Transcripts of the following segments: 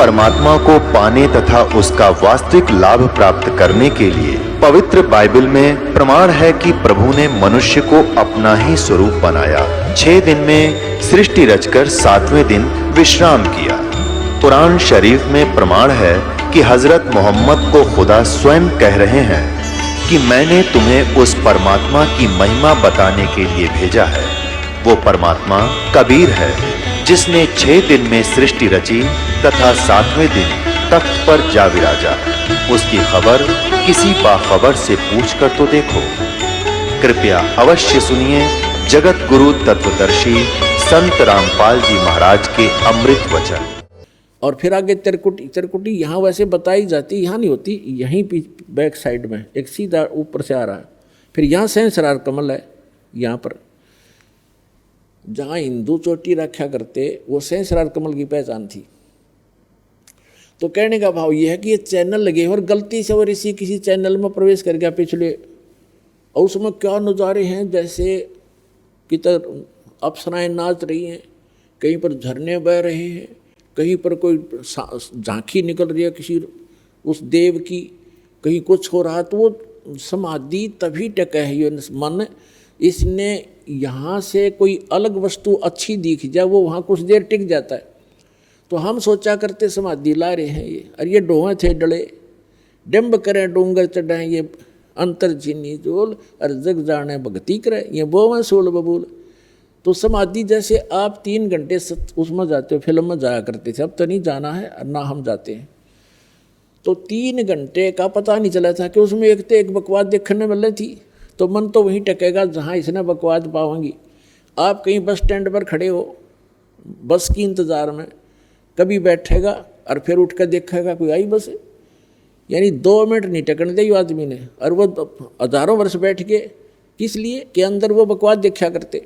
परमात्मा को पाने तथा उसका वास्तविक लाभ प्राप्त करने के लिए पवित्र बाइबल में प्रमाण है कि प्रभु ने मनुष्य को अपना ही स्वरूप बनाया। 6 दिन में सृष्टि रचकर 7वें दिन विश्राम किया। कुरान शरीफ में प्रमाण है कि हजरत मोहम्मद को खुदा स्वयं कह रहे हैं कि मैंने तुम्हें उस परमात्मा की महिमा बताने के लिए भेजा है। वो परमात्मा कबीर है जिसने 6 दिन में सृष्टि रची तथा 7वें दिन तख्त पर जा विराजा। उसकी खबर किसी बाखबर से पूछ कर तो देखो। कृपया अवश्य सुनिए जगत गुरु तत्वदर्शी संत रामपाल जी महाराज के अमृत वचन। और फिर आगे तिरकुटी यहाँ वैसे बताई जाती, यहाँ नहीं होती, यहीं बैक साइड में एक सीधा ऊपर से आ रहा है। फिर यहाँ सहस्रार कमल है, यहाँ पर जहाँ हिंदू चोटी रखा करते वो सहस्रार कमल की पहचान थी। तो कहने का भाव ये है कि ये चैनल लगे और गलती से वो ऋषि किसी चैनल में प्रवेश कर गया पिछले, और उसमें क्या नज़ारे हैं, जैसे कि अप्सराएं नाच रही हैं, कहीं पर झरने बह रहे हैं, कहीं पर कोई झांकी निकल रही है किसी उस देव की, कहीं कुछ हो रहा। तो वो समाधि तभी टका है ये मन, इसने यहाँ से कोई अलग वस्तु अच्छी दिख जाए वो वहाँ कुछ देर टिक जाता है। तो हम सोचा करते समाधि ला रहे हैं ये, और ये डोहे थे डले, डिम्ब करें डूंगर चढ़ाएं ये अंतर चीनी जोल, और जग जाने भक्ति करें ये बोवें सोल बबूल। तो समाधि जैसे आप 3 घंटे उसमें जाते हो, फिल्म में जाया करते थे, अब तो नहीं जाना है और ना हम जाते हैं। तो 3 घंटे का पता नहीं चला था कि उसमें एक तो एक बकवास देखने वाली थी, तो मन तो वहीं टकेगा जहाँ इसने बकवास पावेंगी। आप कहीं बस स्टैंड पर खड़े हो बस की इंतज़ार में, कभी बैठेगा और फिर उठ कर देखेगा कोई आई बस, यानी 2 मिनट नहीं टकने दे आदमी ने, और वो हज़ारों वर्ष बैठ के किस लिए कि अंदर वो बकवास देखा करते।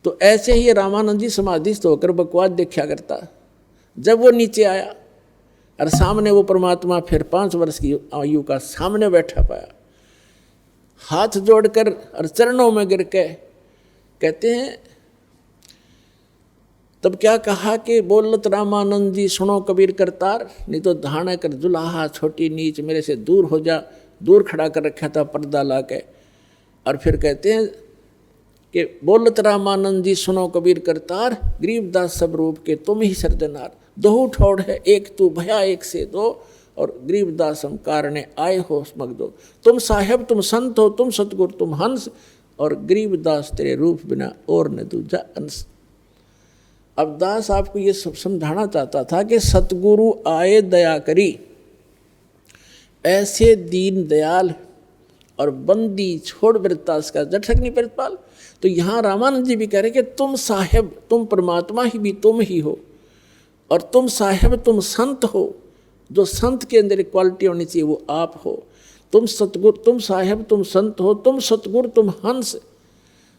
तो ऐसे ही रामानंद जी समाधिस्थ होकर बकवास देखा करता। जब वो नीचे आया और सामने वो परमात्मा फिर 5 वर्ष की आयु का सामने बैठा पाया, हाथ जोड़कर और चरणों में गिर के कहते हैं, तब क्या कहा कि बोलत रामानंद जी सुनो कबीर करतार, नहीं तो धाने कर जुलाहा छोटी नीच मेरे से दूर हो जा। दूर खड़ा कर रखा था पर्दा ला के, और फिर कहते हैं कि बोलत रामानंद जी सुनो कबीर करतार, गरीबदास सब रूप के तुम ही सरदनार। दोहू ठोड़ है एक तू भया एक से दो, और गरीबदास हम कारणे आए हो समझ दो। तुम साहेब तुम संत हो, तुम सतगुरु तुम हंस, और गरीबदास तेरे रूप बिना और न दूजा अंश। अब दास आपको ये सब समझाना चाहता था कि सतगुरु आए दया करी, ऐसे दीन दयाल और बंदी छोड़ वृत्तास का जठक नहीं प्रतिपाल। तो यहाँ रामानंद जी भी कह रहे कि तुम साहेब तुम परमात्मा ही भी तुम ही हो, और तुम साहेब तुम संत हो। जो संत के अंदर एक क्वालिटी होनी चाहिए वो आप हो। तुम सतगुरु तुम साहेब तुम संत हो, तुम सतगुरु तुम हंस,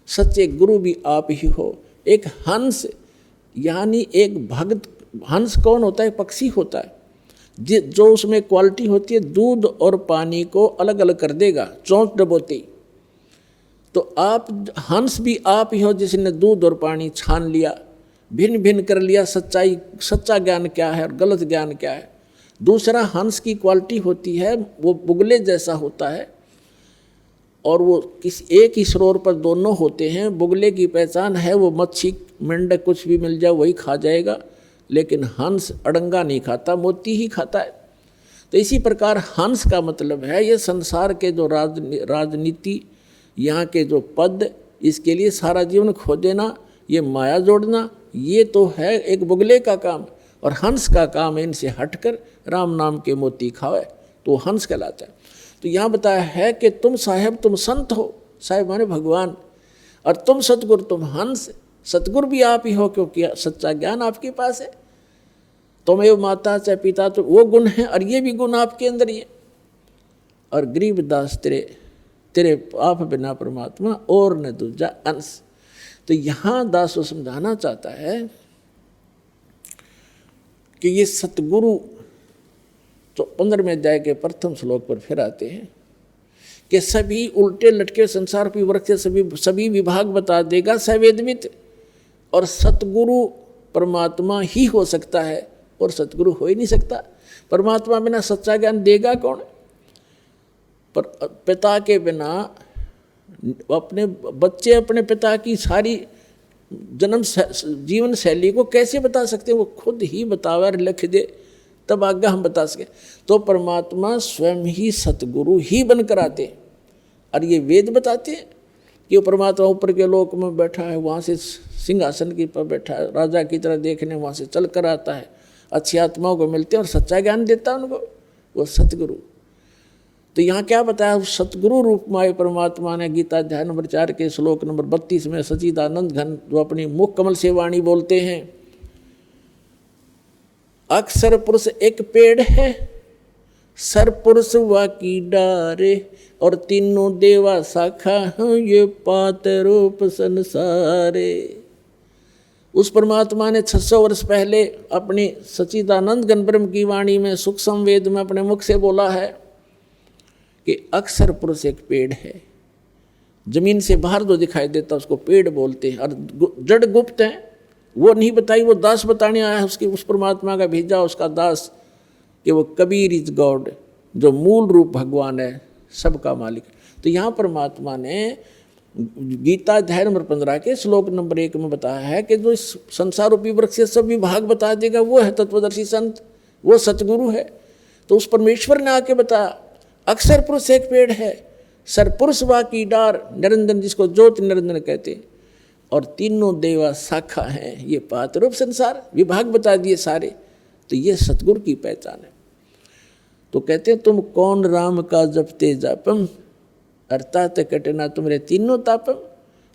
सच्चे गुरु भी आप ही हो। एक हंस यानी एक भक्त, हंस कौन होता है? पक्षी होता है, जो उसमें क्वालिटी होती है दूध और पानी को अलग अलग कर देगा चोंच डबोती। तो आप हंस भी आप ही हो जिसने दूध और पानी छान लिया, भिन्न भिन्न कर लिया सच्चाई, सच्चा ज्ञान क्या है और गलत ज्ञान क्या है। दूसरा हंस की क्वालिटी होती है वो बुगले जैसा होता है, और वो किसी एक ही स्रोर पर दोनों होते हैं। बुगले की पहचान है वो मच्छी मेंढक कुछ भी मिल जाए वही खा जाएगा, लेकिन हंस अड़ंगा नहीं खाता, मोती ही खाता है। तो इसी प्रकार हंस का मतलब है ये संसार के जो राजनीति, यहाँ के जो पद, इसके लिए सारा जीवन खो देना, ये माया जोड़ना, ये तो है एक बुगले का काम। और हंस का काम है इनसे हटकर राम नाम के मोती खावे, तो हंस कहलाता है। तो यहाँ बताया है कि तुम साहेब तुम संत हो, साहेब माने भगवान, और तुम सतगुरु तुम हंस। सतगुरु भी आप ही हो क्योंकि सच्चा ज्ञान आपके पास है। तुम एवं माता चाहे पिता, तो वो गुण है और ये भी गुण आपके अंदर ही है। और गरीबदास तेरे आप बिना परमात्मा और न दूजा अंश। तो यहाँ दास को समझाना चाहता है कि ये सतगुरु, तो 15वें अध्याय के प्रथम श्लोक पर फिर आते हैं कि सभी उल्टे लटके संसार की वृक्ष से सभी विभाग बता देगा सवेदमित। और सतगुरु परमात्मा ही हो सकता है और सतगुरु हो ही नहीं सकता। परमात्मा बिना सच्चा ज्ञान देगा कौन? पर पिता के बिना अपने बच्चे अपने पिता की सारी जीवन शैली को कैसे बता सकते हैं? वो खुद ही बतावे और लिख दे तब आज्ञा हम बता सकें। तो परमात्मा स्वयं ही सतगुरु ही बनकर आते हैं। और ये वेद बताते हैं कि वो परमात्मा ऊपर के लोक में बैठा है, वहाँ से सिंहासन के पर बैठा है, राजा की तरह देखने वहाँ से चल कर आता है, अच्छी आत्माओं को मिलते हैं और सच्चा ज्ञान देता है उनको, वो सतगुरु। तो यहाँ क्या बताया? सतगुरु रूप में आए परमात्मा ने गीता अध्याय नंबर 4 के श्लोक नंबर 32 में सच्चिदानंद घन जो अपनी मुख कमल से वाणी बोलते हैं, अक्षर पुरुष एक पेड़ है, सर पुरुष वा की डारे, और तीनों देवा शाखा हैं, ये पात रूप संसारे। उस परमात्मा ने 600 वर्ष पहले अपनी सच्चिदानंद घन ब्रह्म की वाणी में सुख संवेद में अपने मुख से बोला है कि अक्षर पुरुष एक पेड़ है। जमीन से बाहर जो दिखाई देता उसको पेड़ बोलते हैं, और जड़ गुप्त हैं, वो नहीं बताई, वो दास बताने आया है उसकी, उस परमात्मा का भेजा उसका दास कि वो कबीर इज गॉड, जो मूल रूप भगवान है, सबका मालिक। तो यहाँ परमात्मा ने गीता अध्याय नंबर 15 के श्लोक नंबर 1 में बताया है कि जो इस संसार रूपी वृक्ष से सब विभाग बता देगा वो है तत्वदर्शी संत, वो सतगुरु है। तो उस परमेश्वर ने आके बताया अक्षर पुरुष एक पेड़ है, सरपुरुष वा की डार, निरंजन जिसको ज्योति निरंजन कहते, और तीनों देवा शाखा हैं, ये पात रूप संसार, विभाग बता दिए सारे। तो ये सतगुरु की पहचान है। तो कहते हैं तुम कौन राम का जपते जापम, अर्थात कटना तुम्हारे तीनों तापम।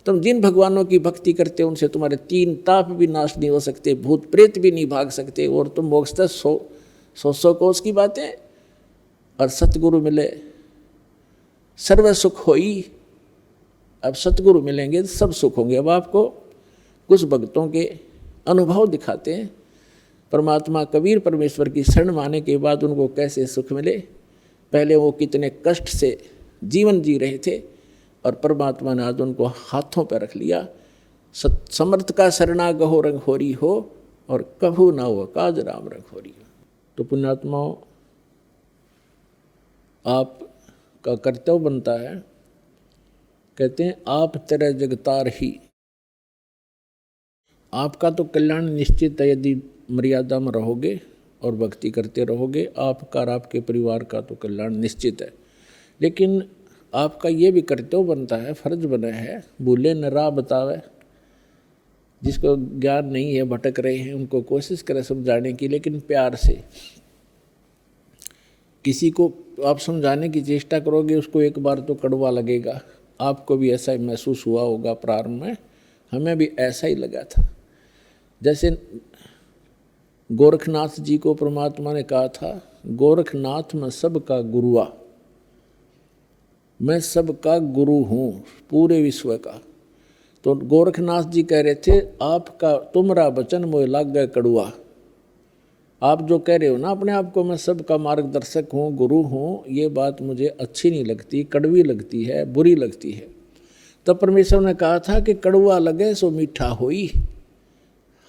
तुम जिन भगवानों की भक्ति करते हो उनसे तुम्हारे 3 ताप भी नाश नहीं हो सकते, भूत प्रेत भी नहीं भाग सकते, और तुम मोक्ष तक 100 कोस की बातें, और सतगुरु मिले सर्व सुख होई। अब सतगुरु मिलेंगे तो सब सुख होंगे। अब आपको कुछ भक्तों के अनुभव दिखाते हैं, परमात्मा कबीर परमेश्वर की शरण माने के बाद उनको कैसे सुख मिले, पहले वो कितने कष्ट से जीवन जी रहे थे, और परमात्मा ने आज उनको हाथों पर रख लिया। समर्थ का शरणा गहो रंग होरी हो, और कभू ना हो काज राम रंग होरी हो। तो पुण्यात्माओं, आपका कर्तव्य बनता है, कहते हैं आप तेरे जगतार ही। आपका तो कल्याण निश्चित है यदि मर्यादा में रहोगे और भक्ति करते रहोगे, आपका और आपके परिवार का तो कल्याण निश्चित है। लेकिन आपका ये भी कर्तव्य बनता है, फर्ज बना है, भूले न राह बतावे। जिसको ज्ञान नहीं है, भटक रहे हैं, उनको कोशिश करें समझाने की, लेकिन प्यार से। किसी को आप समझाने की चेष्टा करोगे उसको एक बार तो कड़वा लगेगा। आपको भी ऐसा ही महसूस हुआ होगा प्रारंभ में, हमें भी ऐसा ही लगा था। जैसे गोरखनाथ जी को परमात्मा ने कहा था, गोरखनाथ मैं सबका गुरुआ, मैं सबका गुरु हूँ पूरे विश्व का। तो गोरखनाथ जी कह रहे थे आपका तुम्हारा वचन मोह लाग गए कड़ुआ। आप जो कह रहे हो ना अपने आप को मैं सबका मार्गदर्शक हूँ, गुरु हूँ, ये बात मुझे अच्छी नहीं लगती, कड़वी लगती है, बुरी लगती है। तब परमेश्वर ने कहा था कि कड़वा लगे सो मीठा होई,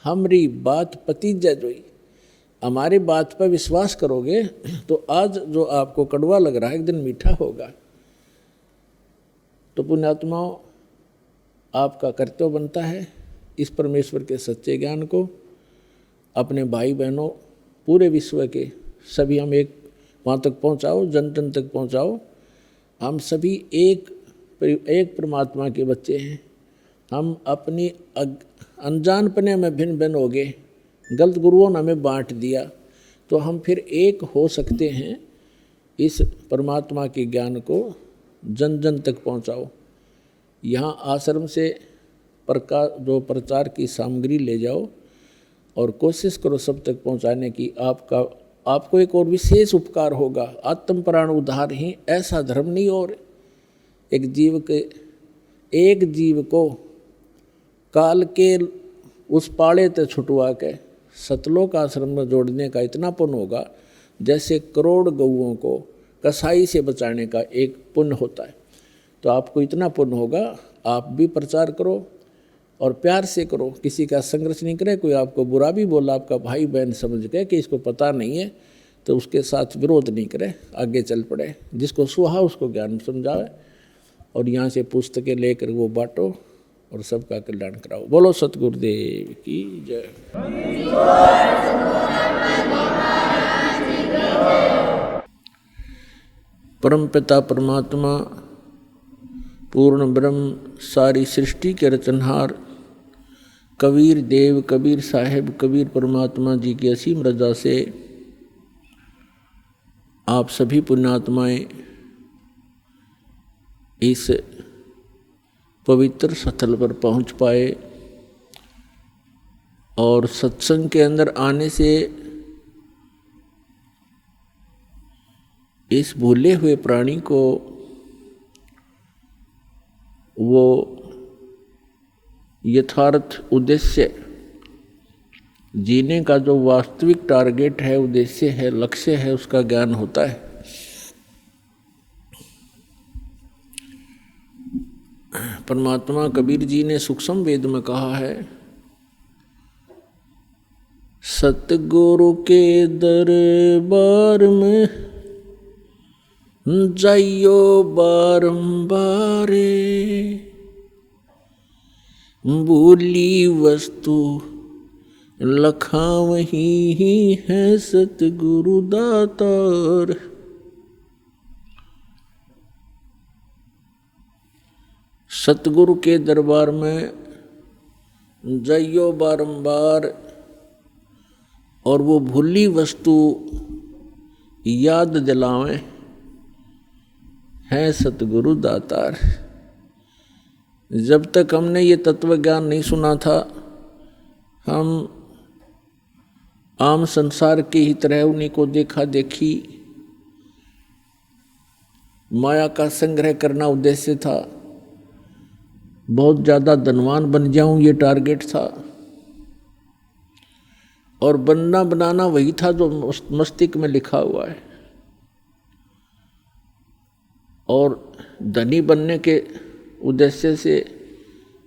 हमारी बात पतीजा जोई। हमारी बात पर विश्वास करोगे तो आज जो आपको कड़वा लग रहा है एक दिन मीठा होगा। तो पुण्यात्माओं, आपका कर्तव्य बनता है इस परमेश्वर के सच्चे ज्ञान को अपने भाई बहनों पूरे विश्व के सभी हम एक वहाँ तक पहुँचाओ, जन जन तक पहुँचाओ। हम सभी एक परमात्मा के बच्चे हैं। हम अपनी अनजानपने में भिन्न भिन्न हो गए, गलत गुरुओं ने हमें बांट दिया, तो हम फिर एक हो सकते हैं। इस परमात्मा के ज्ञान को जन जन तक पहुँचाओ। यहाँ आश्रम से जो प्रचार की सामग्री ले जाओ और कोशिश करो सब तक पहुँचाने की। आपको एक और विशेष उपकार होगा, आत्म प्राण उद्धार ही, ऐसा धर्म नहीं। और एक जीव को काल के उस पाड़े ते छुटवा के सतलोक आश्रम में जोड़ने का इतना पुण्य होगा जैसे करोड़ गऊओं को कसाई से बचाने का एक पुण्य होता है। तो आपको इतना पुण्य होगा, आप भी प्रचार करो, और प्यार से करो, किसी का संघर्ष नहीं करे। कोई आपको बुरा भी बोला, आपका भाई बहन समझ के कि इसको पता नहीं है, तो उसके साथ विरोध नहीं करे, आगे चल पड़े। जिसको सुहा उसको ज्ञान समझावे, और यहाँ से पुस्तकें लेकर वो बांटो और सबका कल्याण कराओ। बोलो सतगुरुदेव की जय। परम पिता परमात्मा पूर्ण ब्रह्म सारी सृष्टि के रचनहार कबीर देव कबीर साहिब कबीर परमात्मा जी की असीम रजा से आप सभी पुण्यात्माएं इस पवित्र स्थल पर पहुंच पाए और सत्संग के अंदर आने से इस भूले हुए प्राणी को वो यथार्थ उद्देश्य जीने का जो वास्तविक टारगेट है, उद्देश्य है, लक्ष्य है, उसका ज्ञान होता है। परमात्मा कबीर जी ने सूक्ष्म वेद में कहा है, सतगुरु के दरबार में जाइयो बारंबार, भूली वस्तु लखावही ही है सतगुरु दातार। सतगुरु के दरबार में जाइयो बारंबार और वो भूली वस्तु याद दिलावें, है सतगुरु दातार। जब तक हमने ये तत्व ज्ञान नहीं सुना था, हम आम संसार की ही तरह उन्हीं को देखा देखी, माया का संग्रह करना उद्देश्य था, बहुत ज़्यादा धनवान बन जाऊं ये टारगेट था, और बनना बनाना वही था जो मस्तिष्क में लिखा हुआ है। और धनी बनने के उद्देश्य से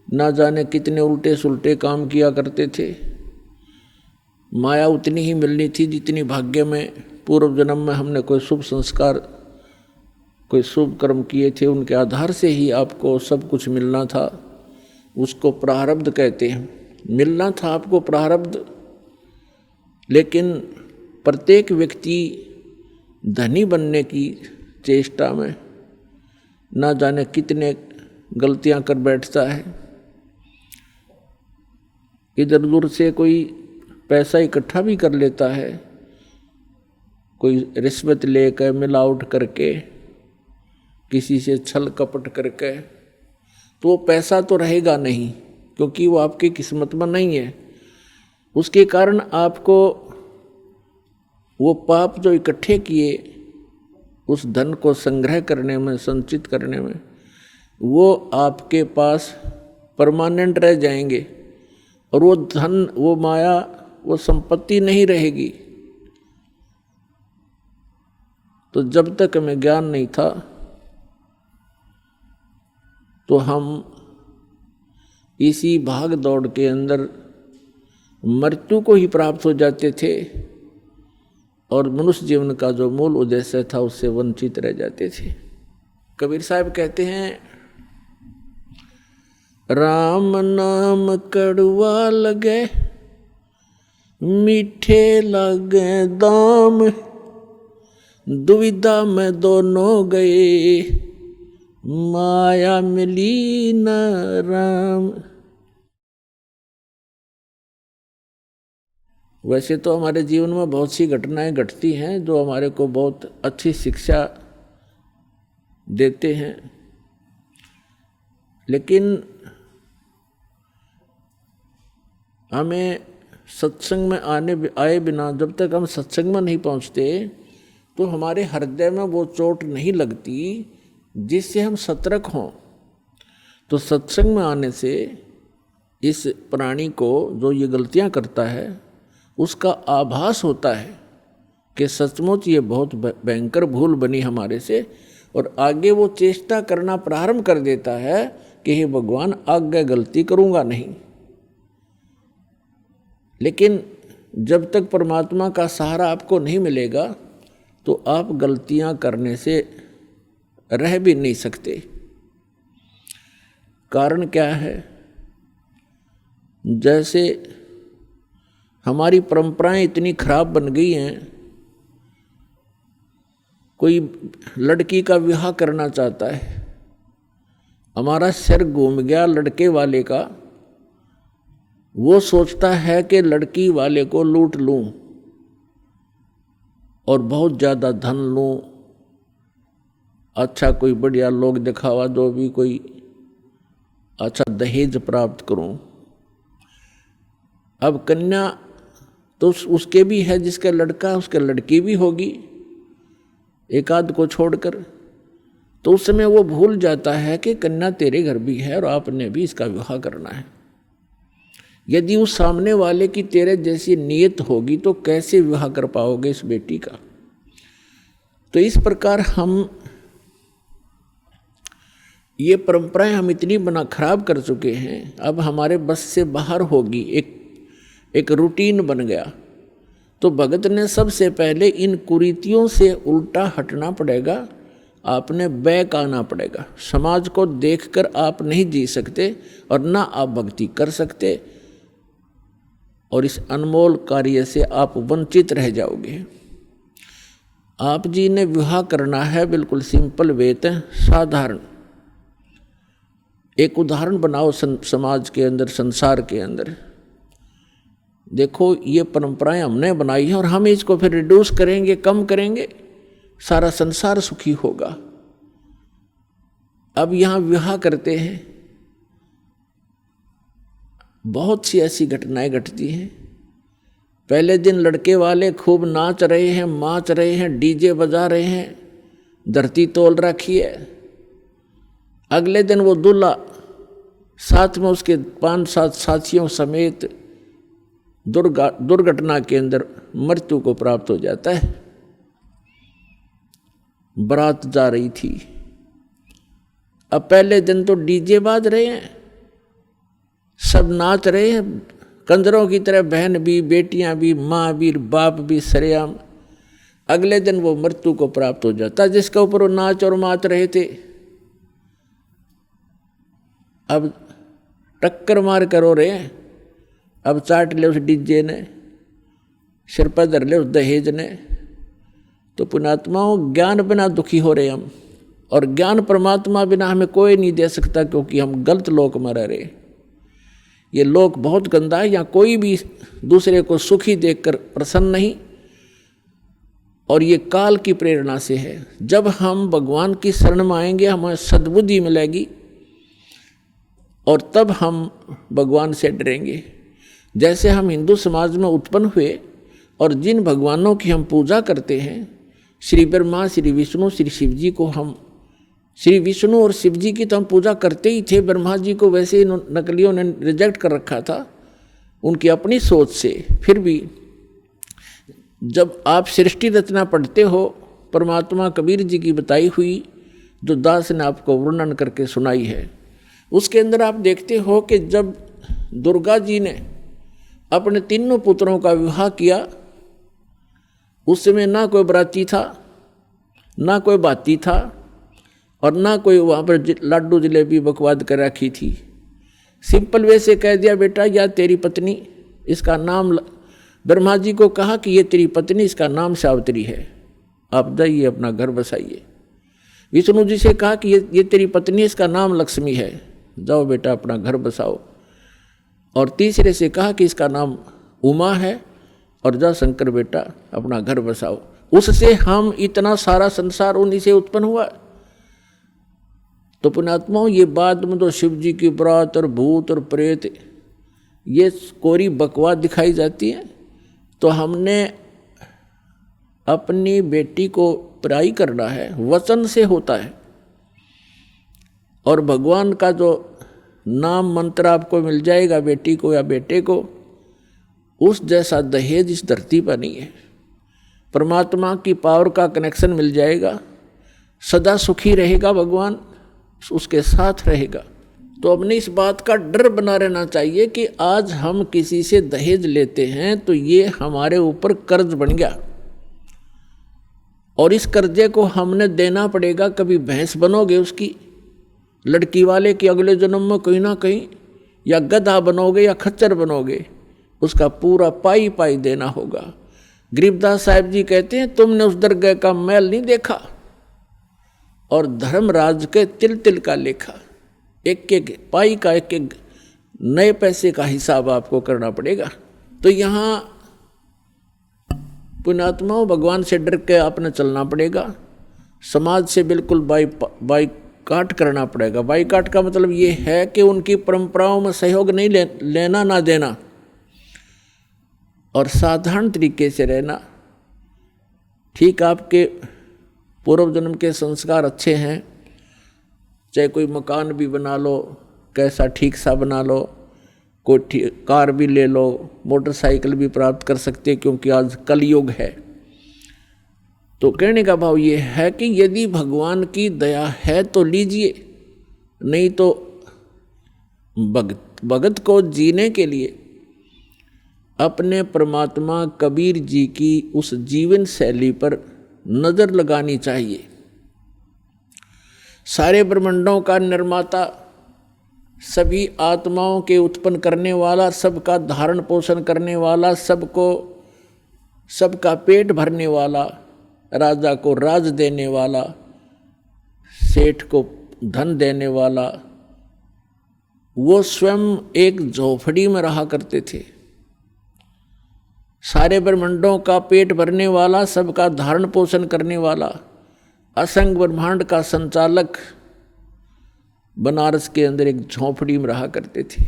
ना जाने कितने उल्टे सुलटे काम किया करते थे। माया उतनी ही मिलनी थी जितनी भाग्य में पूर्व जन्म में हमने कोई शुभ संस्कार, कोई शुभ कर्म किए थे, उनके आधार से ही आपको सब कुछ मिलना था। उसको प्रारब्ध कहते हैं। मिलना था आपको प्रारब्ध, लेकिन प्रत्येक व्यक्ति धनी बनने की चेष्टा में ना जाने कितने गलतियां कर बैठता है। इधर उधर से कोई पैसा इकट्ठा भी कर लेता है, कोई रिश्वत लेकर, मिलावट करके, किसी से छल कपट करके, तो वो पैसा तो रहेगा नहीं, क्योंकि वो आपकी किस्मत में नहीं है। उसके कारण आपको वो पाप जो इकट्ठे किए, उस धन को संग्रह करने में, संचित करने में, वो आपके पास परमानेंट रह जाएंगे, और वो धन, वो माया, वो संपत्ति नहीं रहेगी। तो जब तक हमें ज्ञान नहीं था, तो हम इसी भाग दौड़ के अंदर मृत्यु को ही प्राप्त हो जाते थे, और मनुष्य जीवन का जो मूल उद्देश्य था उससे वंचित रह जाते थे। कबीर साहब कहते हैं, राम नाम कड़वा लगे, मीठे लगे दाम, दुविधा में दोनों गए, माया मिली न राम। वैसे तो हमारे जीवन में बहुत सी घटनाएं घटती हैं जो हमारे को बहुत अच्छी शिक्षा देते हैं, लेकिन हमें सत्संग में आए बिना, जब तक हम सत्संग में नहीं पहुंचते, तो हमारे हृदय में वो चोट नहीं लगती जिससे हम सतर्क हों। तो सत्संग में आने से इस प्राणी को जो ये गलतियां करता है, उसका आभास होता है कि सचमुच ये बहुत भयंकर भूल बनी हमारे से, और आगे वो चेष्टा करना प्रारंभ कर देता है कि हे भगवान आगे गलती करूँगा नहीं। लेकिन जब तक परमात्मा का सहारा आपको नहीं मिलेगा तो आप गलतियां करने से रह भी नहीं सकते। कारण क्या है? जैसे हमारी परंपराएं इतनी खराब बन गई हैं, कोई लड़की का विवाह करना चाहता है, हमारा सिर घूम गया लड़के वाले का, वो सोचता है कि लड़की वाले को लूट लूं और बहुत ज़्यादा धन लूं, अच्छा कोई बढ़िया लोग दिखावा दो भी, कोई अच्छा दहेज प्राप्त करूं। अब कन्या तो उसके भी है, जिसका लड़का उसके लड़की भी होगी, एक आध को छोड़कर। तो उस समय वो भूल जाता है कि कन्या तेरे घर भी है और आपने भी इसका विवाह करना है। यदि उस सामने वाले की तेरे जैसी नीयत होगी तो कैसे विवाह कर पाओगे इस बेटी का? तो इस प्रकार हम ये परंपराएं हम इतनी खराब कर चुके हैं, अब हमारे बस से बाहर होगी, एक रूटीन बन गया। तो भगत ने सबसे पहले इन कुरीतियों से उल्टा हटना पड़ेगा, आपने बैक आना पड़ेगा। समाज को देखकर आप नहीं जी सकते और ना आप भक्ति कर सकते, और इस अनमोल कार्य से आप वंचित रह जाओगे। आप जी ने विवाह करना है, बिल्कुल सिंपल वेत है, साधारण। एक उदाहरण बनाओ समाज के अंदर, संसार के अंदर। देखो ये परंपराएं हमने बनाई हैं और हम इसको फिर रिड्यूस करेंगे, कम करेंगे, सारा संसार सुखी होगा। अब यहाँ विवाह करते हैं, बहुत सी ऐसी घटनाएं घटती हैं। पहले दिन लड़के वाले खूब नाच रहे हैं, माच रहे हैं, डीजे बजा रहे हैं, धरती तोल रखी है। अगले दिन वो दूल्हा साथ में उसके 5-7 साथियों समेत दुर्घटना के अंदर मृत्यु को प्राप्त हो जाता है। बारात जा रही थी, अब पहले दिन तो डीजे बाज रहे हैं, सब नाच रहे हैं कंजरों की तरह, बहन भी, बेटियां भी, माँ भी, बाप भी, सरेआम। अगले दिन वो मृत्यु को प्राप्त हो जाता जिसके ऊपर वो नाच और माच रहे थे। अब टक्कर मार कर रो रहे हैं, अब चाट ले उस डीजे ने, सिर पर धर ले उस दहेज ने। तो पुण्यात्माओं, ज्ञान बिना दुखी हो रहे हम, और ज्ञान परमात्मा बिना हमें कोई नहीं दे सकता, क्योंकि हम गलत लोक में रह रहे। ये लोक बहुत गंदा है, यहाँ कोई भी दूसरे को सुखी देखकर प्रसन्न नहीं, और ये काल की प्रेरणा से है। जब हम भगवान की शरण में आएंगे हमें सद्बुद्धि मिलेगी, और तब हम भगवान से डरेंगे। जैसे हम हिंदू समाज में उत्पन्न हुए और जिन भगवानों की हम पूजा करते हैं, श्री ब्रह्मा, श्री विष्णु, श्री शिव जी को, हम श्री विष्णु और शिव जी की तो हम पूजा करते ही थे। ब्रह्मा जी को वैसे ही नकलियों ने रिजेक्ट कर रखा था उनकी अपनी सोच से। फिर भी जब आप सृष्टि रचना पढ़ते हो, परमात्मा कबीर जी की बताई हुई जो दास ने आपको वर्णन करके सुनाई है, उसके अंदर आप देखते हो कि जब दुर्गा जी ने अपने तीनों पुत्रों का विवाह किया, उस समय ना कोई बराती था, ना कोई बाती था, और ना कोई वहाँ पर लाडू जलेबी बकवाद कर रखी थी। सिंपल वे से कह दिया, बेटा या तेरी पत्नी, इसका नाम, ब्रह्मा जी को कहा कि ये तेरी पत्नी, इसका नाम सावित्री है, आप जाइए अपना घर बसाइए। विष्णु जी से कहा कि ये तेरी पत्नी, इसका नाम लक्ष्मी है, जाओ बेटा अपना घर बसाओ। और तीसरे से कहा कि इसका नाम उमा है, और जा शंकर बेटा अपना घर बसाओ। उससे हम इतना सारा संसार उन्हीं से उत्पन्न हुआ। तो पुण्यात्माओं, ये बाद में तो शिव जी की बरात और भूत और प्रेत, ये कोरी बकवास दिखाई जाती है। तो हमने अपनी बेटी को पराई करना है, वचन से होता है। और भगवान का जो नाम मंत्र आपको मिल जाएगा बेटी को या बेटे को, उस जैसा दहेज इस धरती पर नहीं है। परमात्मा की पावर का कनेक्शन मिल जाएगा, सदा सुखी रहेगा, भगवान उसके साथ रहेगा। तो अपने इस बात का डर बना रहना चाहिए कि आज हम किसी से दहेज लेते हैं तो ये हमारे ऊपर कर्ज बन गया और इस कर्जे को हमने देना पड़ेगा। कभी भैंस बनोगे उसकी, लड़की वाले की अगले जन्म में कहीं ना कहीं, या गधा बनोगे या खच्चर बनोगे, उसका पूरा पाई पाई देना होगा। गरीबदास साहिब जी कहते हैं तुमने उस दरगाह का मैल नहीं देखा और धर्मराज के तिल तिल का लेखा। एक एक पाई का एक एक नए पैसे का हिसाब आपको करना पड़ेगा। तो यहाँ पुण्यात्माओं भगवान से डर के आपने चलना पड़ेगा। समाज से बिल्कुल बाईकाट करना पड़ेगा। बाईकाट का मतलब ये है कि उनकी परंपराओं में सहयोग नहीं लेना ना देना और साधारण तरीके से रहना। ठीक आपके पूर्व जन्म के संस्कार अच्छे हैं, चाहे कोई मकान भी बना लो, कैसा ठीक सा बना लो, कोई कार भी ले लो, मोटरसाइकिल भी प्राप्त कर सकते, क्योंकि आज कलयुग है। तो कहने का भाव ये है कि यदि भगवान की दया है तो लीजिए, नहीं तो भगत को जीने के लिए अपने परमात्मा कबीर जी की उस जीवन शैली पर नजर लगानी चाहिए। सारे ब्रह्मांडों का निर्माता, सभी आत्माओं के उत्पन्न करने वाला, सबका धारण पोषण करने वाला, सबका पेट भरने वाला, राजा को राज देने वाला, सेठ को धन देने वाला, वो स्वयं एक झोपड़ी में रहा करते थे। सारे ब्रह्मांडों का पेट भरने वाला, सबका धारण पोषण करने वाला, असंग ब्रह्मांड का संचालक बनारस के अंदर एक झोंपड़ी में रहा करते थे।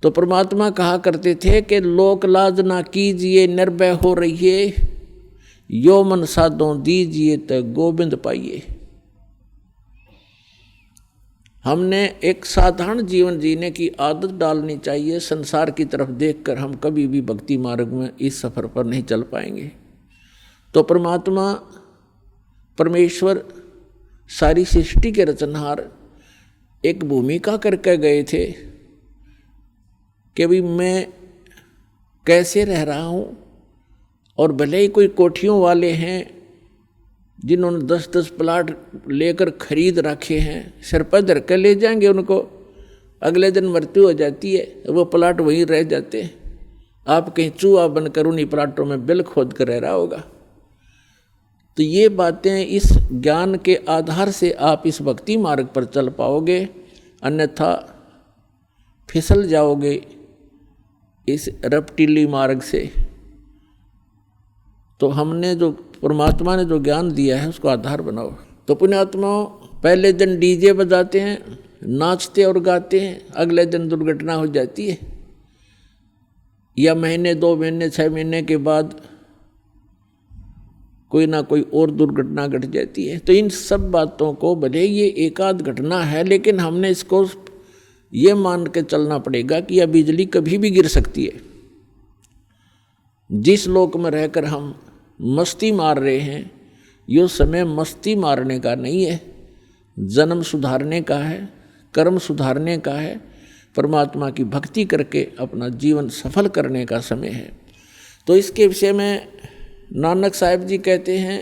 तो परमात्मा कहा करते थे कि लोक लाज ना कीजिए, निर्भय हो रहिए, यो मन साधो दीजिए तो गोविंद पाइए। हमने एक साधारण जीवन जीने की आदत डालनी चाहिए। संसार की तरफ देखकर हम कभी भी भक्ति मार्ग में इस सफर पर नहीं चल पाएंगे। तो परमात्मा परमेश्वर सारी सृष्टि के रचनहार एक भूमिका करके गए थे कि भाई मैं कैसे रह रहा हूँ। और भले ही कोई कोठियों वाले हैं जिन्होंने 10-10 प्लाट लेकर खरीद रखे हैं, सिर पर धर कर ले जाएंगे उनको, अगले दिन मृत्यु हो जाती है, वो प्लाट वहीं रह जाते हैं। आप कहीं चूहा बनकर उन्हीं प्लाटों में बिल खोद कर रह रहा होगा। तो ये बातें, इस ज्ञान के आधार से आप इस भक्ति मार्ग पर चल पाओगे, अन्यथा फिसल जाओगे इस रपटीली मार्ग से। तो हमने जो परमात्मा ने जो ज्ञान दिया है उसको आधार बनाओ। तो पुण्यात्माओं, पहले दिन डीजे बजाते हैं, नाचते और गाते हैं, अगले दिन दुर्घटना हो जाती है, या महीने 2 महीने 6 महीने के बाद कोई ना कोई और दुर्घटना घट जाती है। तो इन सब बातों को, भले ये एकाध घटना है, लेकिन हमने इसको ये मान के चलना पड़ेगा कि यह बिजली कभी भी गिर सकती है। जिस लोक में रहकर हम मस्ती मार रहे हैं, यो समय मस्ती मारने का नहीं है, जन्म सुधारने का है, कर्म सुधारने का है, परमात्मा की भक्ति करके अपना जीवन सफल करने का समय है। तो इसके विषय में नानक साहिब जी कहते हैं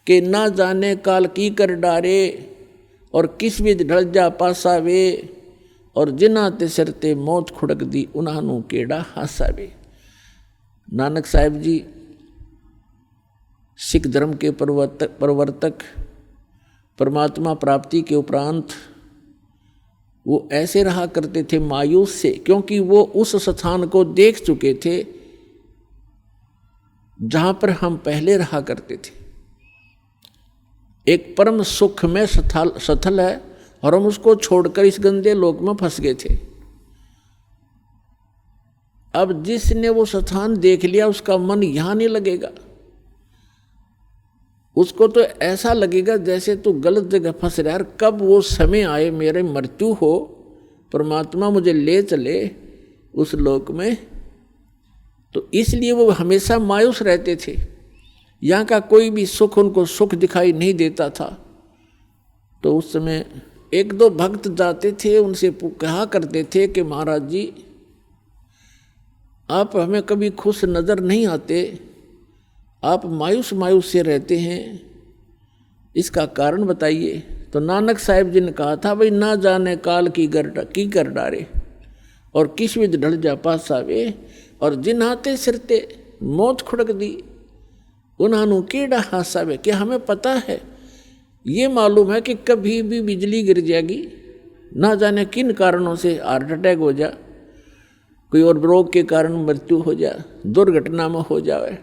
कि ना जाने काल की कर डारे और किस विध ढल जा पासावे, और जिन्हां ते सिर ते मौत खुड़क दी उन्हां नूं केड़ा हासावे। नानक साहिब जी सिख धर्म के प्रवर्तक, परमात्मा प्राप्ति के उपरांत वो ऐसे रहा करते थे मायूस से, क्योंकि वो उस स्थान को देख चुके थे जहाँ पर हम पहले रहा करते थे। एक परम सुख में स्थल है और हम उसको छोड़कर इस गंदे लोक में फंस गए थे। अब जिसने वो स्थान देख लिया उसका मन यहाँ नहीं लगेगा, उसको तो ऐसा लगेगा जैसे तू गलत जगह फंस रहा है। कब वो समय आए मेरे मृत्यु हो, परमात्मा मुझे ले चले उस लोक में। तो इसलिए वो हमेशा मायूस रहते थे। यहाँ का कोई भी सुख उनको सुख दिखाई नहीं देता था। तो उस समय एक दो भक्त जाते थे, उनसे कहा करते थे कि महाराज जी आप हमें कभी खुश नज़र नहीं आते, आप मायूस मायूस से रहते हैं, इसका कारण बताइए। तो नानक साहिब जी ने कहा था, भाई ना जाने काल की कर डारे और किस विध ढल जा पासावे, और जिन हाथे सिरते मौत खुड़क दी उन्होंने केड़ा हासावे। कि हमें पता है, ये मालूम है कि कभी भी बिजली गिर जाएगी, ना जाने किन कारणों से हार्ट अटैक हो जा, कोई और रोग के कारण मृत्यु हो जा, दुर्घटना में हो जाए।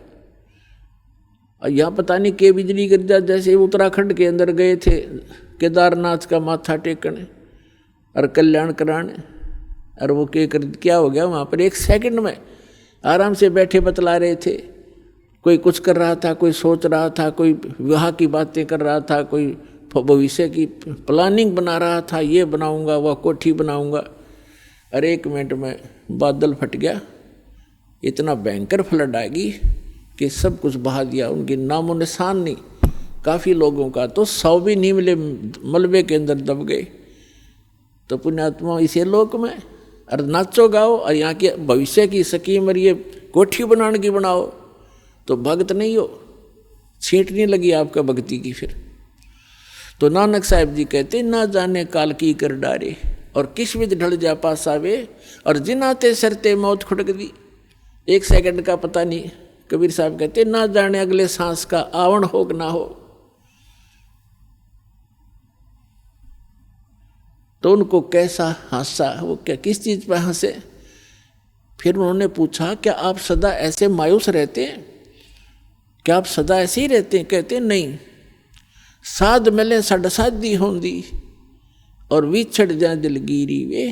और यहाँ पता नहीं के बिजली गिर जा। जैसे उत्तराखंड के अंदर गए थे केदारनाथ का माथा टेकने और कल्याण कराने, और वो क्या हो गया वहाँ पर, एक सेकंड में आराम से बैठे बतला रहे थे। कोई कुछ कर रहा था, कोई सोच रहा था, कोई विवाह की बातें कर रहा था, कोई भविष्य की प्लानिंग बना रहा था, ये बनाऊंगा वह कोठी बनाऊंगा। अरे 1 मिनट में बादल फट गया, इतना भयंकर फ्लड आएगी कि सब कुछ बहा दिया, उनकी नामो निशान नहीं। काफ़ी लोगों का तो 100 भी नहीं मिले, मलबे के अंदर दब गए। तो पुण्यात्मा इसे लोक में और नाचो गाओ, और यहाँ की भविष्य की स्कीम और ये कोठी बनाने की बनाओ, तो भक्त नहीं हो, छींट नहीं लगी आपका भक्ति की फिर। तो नानक साहिब जी कहते, ना जाने काल की कर डारे और किस विध ढल जा पासावे, और जिन आते सरते मौत खुड़क दी। 1 सेकंड का पता नहीं। कबीर साहब कहते, ना जाने अगले सांस का आवण हो कि ना हो। तो उनको कैसा हंसा, वो क्या किस चीज पर हंसे। फिर उन्होंने पूछा, क्या आप सदा ऐसे मायूस रहते हैं, क्या आप सदा ऐसे ही रहते हैं? कहते नहीं, साध मिले सड साधी होंदी और विछड़ जाए दिलगीरी वे,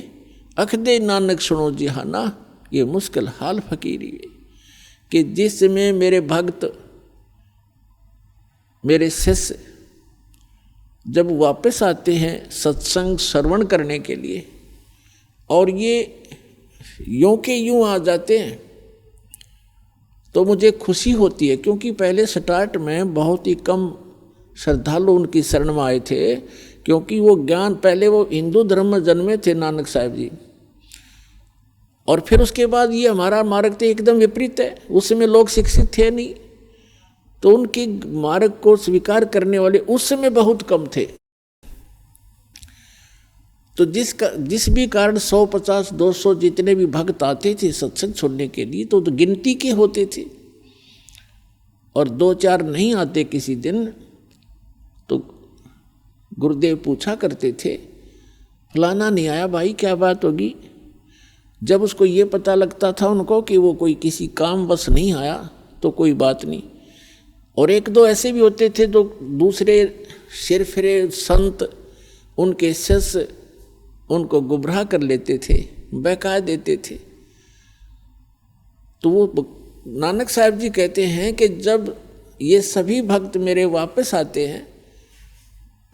अख दे नानक सुनो जिहाना, ये मुश्किल हाल फकीरी वे। कि जिसमें मेरे भक्त, मेरे शिष्य जब वापस आते हैं सत्संग श्रवण करने के लिए, और ये यूं के यूं आ जाते हैं, तो मुझे खुशी होती है। क्योंकि पहले स्टार्ट में बहुत ही कम श्रद्धालु उनकी शरण में आए थे, क्योंकि वो ज्ञान, पहले वो हिंदू धर्म में जन्मे थे नानक साहिब जी, और फिर उसके बाद ये हमारा मार्ग तो एकदम विपरीत है। उसमें लोग शिक्षित थे नहीं, तो उनके मार्ग को स्वीकार करने वाले उस समय बहुत कम थे। तो जिस भी कारण 100, 50, 200 जितने भी भक्त आते थे सत्संग सुनने के लिए, तो गिनती के होते थे, और 2-4 नहीं आते किसी दिन, तो गुरुदेव पूछा करते थे, फलाना नहीं आया भाई, क्या बात होगी। जब उसको ये पता लगता था उनको कि वो कोई किसी काम बस नहीं आया, तो कोई बात नहीं। और 1-2 ऐसे भी होते थे जो दूसरे सिरफिरे संत, उनके शिष्य उनको गुमराह कर लेते थे, बहका देते थे। तो वो नानक साहिब जी कहते हैं कि जब ये सभी भक्त मेरे वापस आते हैं,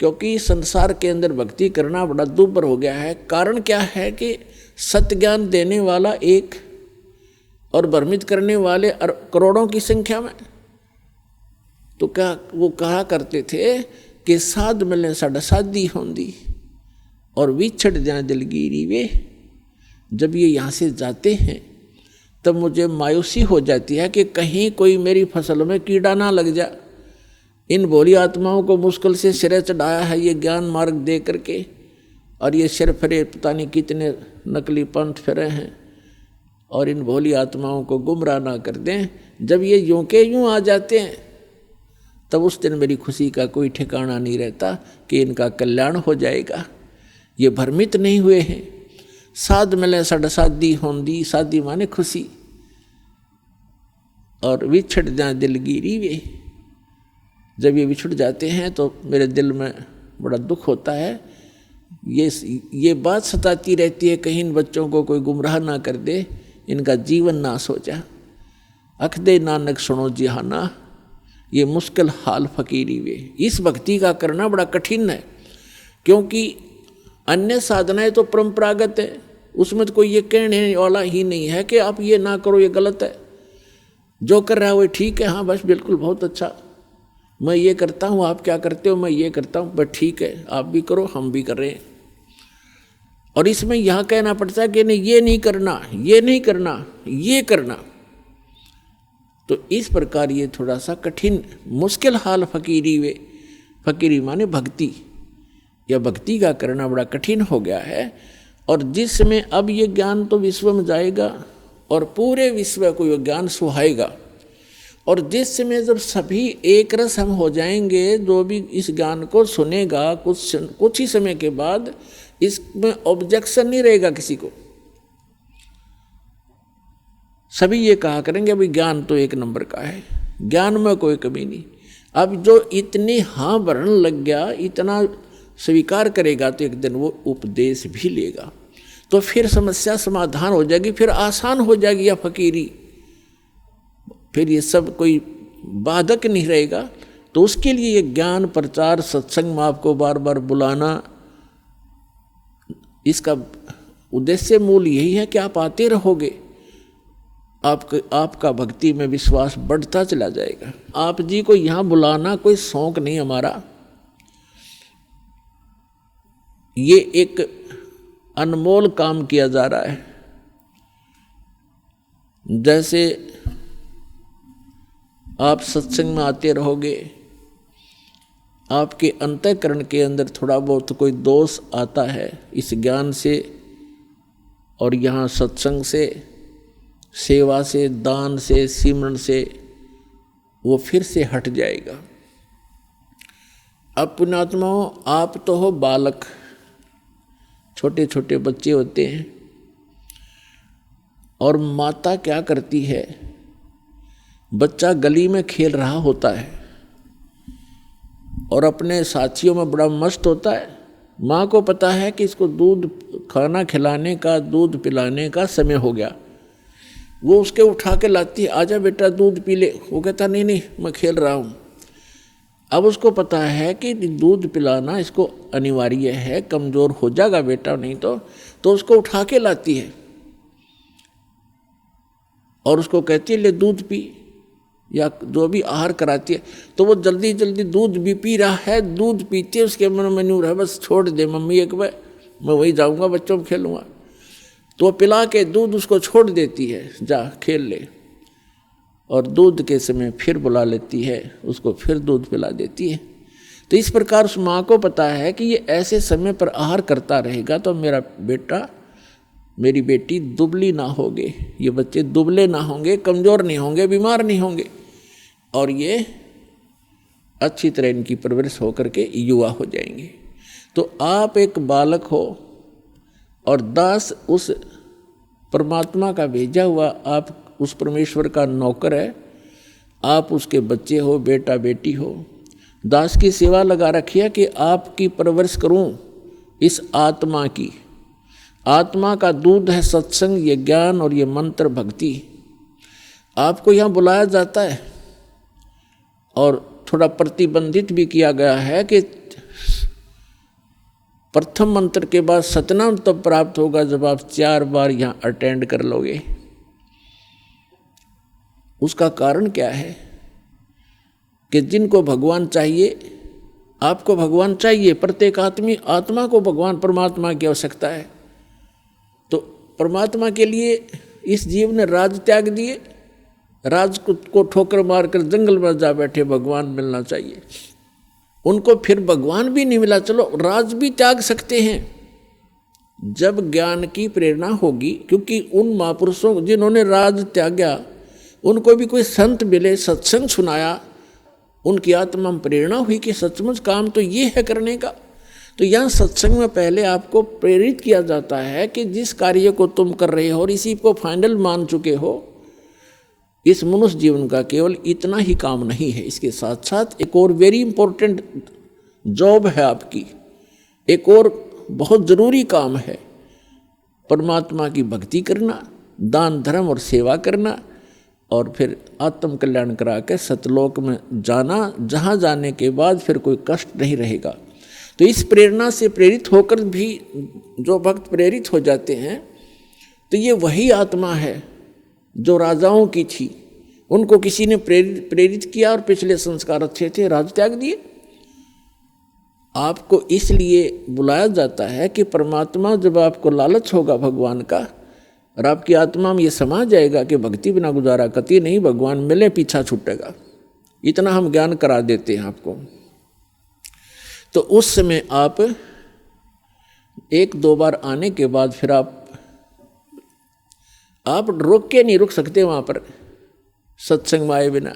क्योंकि संसार के अंदर भक्ति करना बड़ा दुर्भर हो गया है। कारण क्या है कि सत्य ज्ञान देने वाला एक और भ्रमित करने वाले करोड़ों की संख्या में। तो क्या वो कहा करते थे कि साध मिले सड साधी होंदी और विछड़ जाए दिलगीरी वे। जब ये यहाँ से जाते हैं तब मुझे मायूसी हो जाती है कि कहीं कोई मेरी फसल में कीड़ा ना लग जा। इन भोली आत्माओं को मुश्किल से सिरे चढ़ाया है ये ज्ञान मार्ग दे करके, और ये सिर फिरे पता नहीं कितने नकली पंथ फिरे हैं, और इन भोली आत्माओं को गुमराह ना कर दें। जब ये यूं के यूं आ जाते हैं तब उस दिन मेरी खुशी का कोई ठिकाना नहीं रहता कि इनका कल्याण हो जाएगा। ये भ्रमित नहीं हुए हैं। साध मिले सड साधी होंदी, साधी माने खुशी, और विछड़ जाए दिलगीरी वे। जब ये बिछुड़ जाते हैं तो मेरे दिल में बड़ा दुख होता है। ये बात सताती रहती है, कहीं इन बच्चों को कोई गुमराह ना कर दे, इनका जीवन नाश हो जा। अख दे नानक सुनो जिहाना, ये मुश्किल हाल फकीरी वे। इस भक्ति का करना बड़ा कठिन है, क्योंकि अन्य साधनाएं तो परंपरागत है, उसमें तो कोई ये कहने वाला ही नहीं है कि आप ये ना करो, ये गलत है। जो कर रहा है वो ठीक है, हाँ बस बिल्कुल बहुत अच्छा, मैं ये करता हूँ, आप क्या करते हो, मैं ये करता हूँ, बस ठीक है, आप भी करो हम भी कर रहे हैं। और इसमें यहाँ कहना पड़ता है कि नहीं ये नहीं करना, ये नहीं करना, ये करना। तो इस प्रकार ये थोड़ा सा कठिन मुश्किल हाल फकीरी माने भक्ति, या भक्ति का करना बड़ा कठिन हो गया है। और जिसमें अब ये ज्ञान तो विश्व में जाएगा और पूरे विश्व को ये ज्ञान सुहाएगा। और जिस समय जब सभी एक रस हम हो जाएंगे, जो भी इस ज्ञान को सुनेगा कुछ ही समय के बाद इसमें ऑब्जेक्शन नहीं रहेगा किसी को। सभी ये कहा करेंगे अभी ज्ञान तो एक नंबर का है, ज्ञान में कोई कमी नहीं। अब जो इतनी हाँ भरण लग गया, इतना स्वीकार करेगा, तो एक दिन वो उपदेश भी लेगा, तो फिर समस्या समाधान हो जाएगी, फिर आसान हो जाएगी या फकीरी, फिर ये सब कोई बाधक नहीं रहेगा। तो उसके लिए ये ज्ञान प्रचार सत्संग में आपको बार बार बुलाना, इसका उद्देश्य मूल यही है कि आप आते रहोगे, आपका भक्ति में विश्वास बढ़ता चला जाएगा। आप जी को यहाँ बुलाना कोई शौक नहीं हमारा, ये एक अनमोल काम किया जा रहा है। जैसे आप सत्संग में आते रहोगे, आपके अंतःकरण के अंदर थोड़ा बहुत कोई दोष आता है इस ज्ञान से, और यहाँ सत्संग से, सेवा से, दान से, सिमरन से वो फिर से हट जाएगा। अब पुण्यात्माओं, आप तो हो बालक, छोटे छोटे बच्चे होते हैं, और माता क्या करती है, बच्चा गली में खेल रहा होता है और अपने साथियों में बड़ा मस्त होता है। माँ को पता है कि इसको दूध खाना खिलाने का, दूध पिलाने का समय हो गया। वो उसके उठा के लाती है, आजा बेटा दूध पी ले। वो कहता नहीं नहीं मैं खेल रहा हूँ। अब उसको पता है कि दूध पिलाना इसको अनिवार्य है, कमज़ोर हो जाएगा बेटा नहीं तो उसको उठा के लाती है और उसको कहती है ले दूध पी, या जो भी आहार कराती है। तो वो जल्दी जल्दी दूध भी पी रहा है, दूध पीते उसके मन में न्यू रहा बस छोड़ दे मम्मी एक बार, मैं वही जाऊँगा बच्चों में खेलूँगा। तो पिला के दूध उसको छोड़ देती है, जा खेल ले, और दूध के समय फिर बुला लेती है उसको, फिर दूध पिला देती है। तो इस प्रकार उस माँ को पता है कि ये ऐसे समय पर आहार करता रहेगा तो मेरा बेटा, मेरी बेटी दुबली ना होगे, ये बच्चे दुबले ना होंगे, कमज़ोर नहीं होंगे, बीमार नहीं होंगे, और ये अच्छी तरह इनकी परवरिश होकर के युवा हो जाएंगे। तो आप एक बालक हो और दास उस परमात्मा का भेजा हुआ, आप उस परमेश्वर का नौकर है, आप उसके बच्चे हो, बेटा बेटी हो। दास की सेवा लगा रखिए कि आपकी परवरिश करूं इस आत्मा की। आत्मा का दूध है सत्संग, ये ज्ञान और ये मंत्र भक्ति। आपको यहाँ बुलाया जाता है और थोड़ा प्रतिबंधित भी किया गया है कि प्रथम मंत्र के बाद सतनाम तब प्राप्त होगा जब आप 4 बार यहाँ अटेंड कर लोगे। उसका कारण क्या है कि जिनको भगवान चाहिए, आपको भगवान चाहिए, प्रत्येक आत्मा को भगवान परमात्मा की आवश्यकता है। तो परमात्मा के लिए इस जीव ने राज त्याग दिए, राज को ठोकर मारकर जंगल में जा बैठे, भगवान मिलना चाहिए। उनको फिर भगवान भी नहीं मिला, चलो राज भी त्याग सकते हैं जब ज्ञान की प्रेरणा होगी। क्योंकि उन महापुरुषों जिन्होंने राज त्यागा, उनको भी कोई संत मिले, सत्संग सुनाया, उनकी आत्मा में प्रेरणा हुई कि सचमुच काम तो ये है करने का। तो यहाँ सत्संग में पहले आपको प्रेरित किया जाता है कि जिस कार्य को तुम कर रहे हो और इसी को फाइनल मान चुके हो, इस मनुष्य जीवन का केवल इतना ही काम नहीं है, इसके साथ साथ एक और वेरी इंपॉर्टेंट जॉब है आपकी, एक और बहुत ज़रूरी काम है, परमात्मा की भक्ति करना, दान धर्म और सेवा करना, और फिर आत्म कल्याण करा के सतलोक में जाना, जहाँ जाने के बाद फिर कोई कष्ट नहीं रहेगा। तो इस प्रेरणा से प्रेरित होकर भी जो भक्त प्रेरित हो जाते हैं, तो ये वही आत्मा है जो राजाओं की थी। उनको किसी ने प्रेरित किया और पिछले संस्कार अच्छे थे, राज त्याग दिए। आपको इसलिए बुलाया जाता है कि परमात्मा जब आपको लालच होगा भगवान का और आपकी आत्मा में ये समा जाएगा कि भक्ति बिना गुजारा कति नहीं, भगवान मिले पीछा छूटेगा, इतना हम ज्ञान करा देते हैं आपको। तो उस समय आप 1-2 बार आने के बाद फिर आप रोक के नहीं रुक सकते वहाँ पर, सत्संग में आए बिना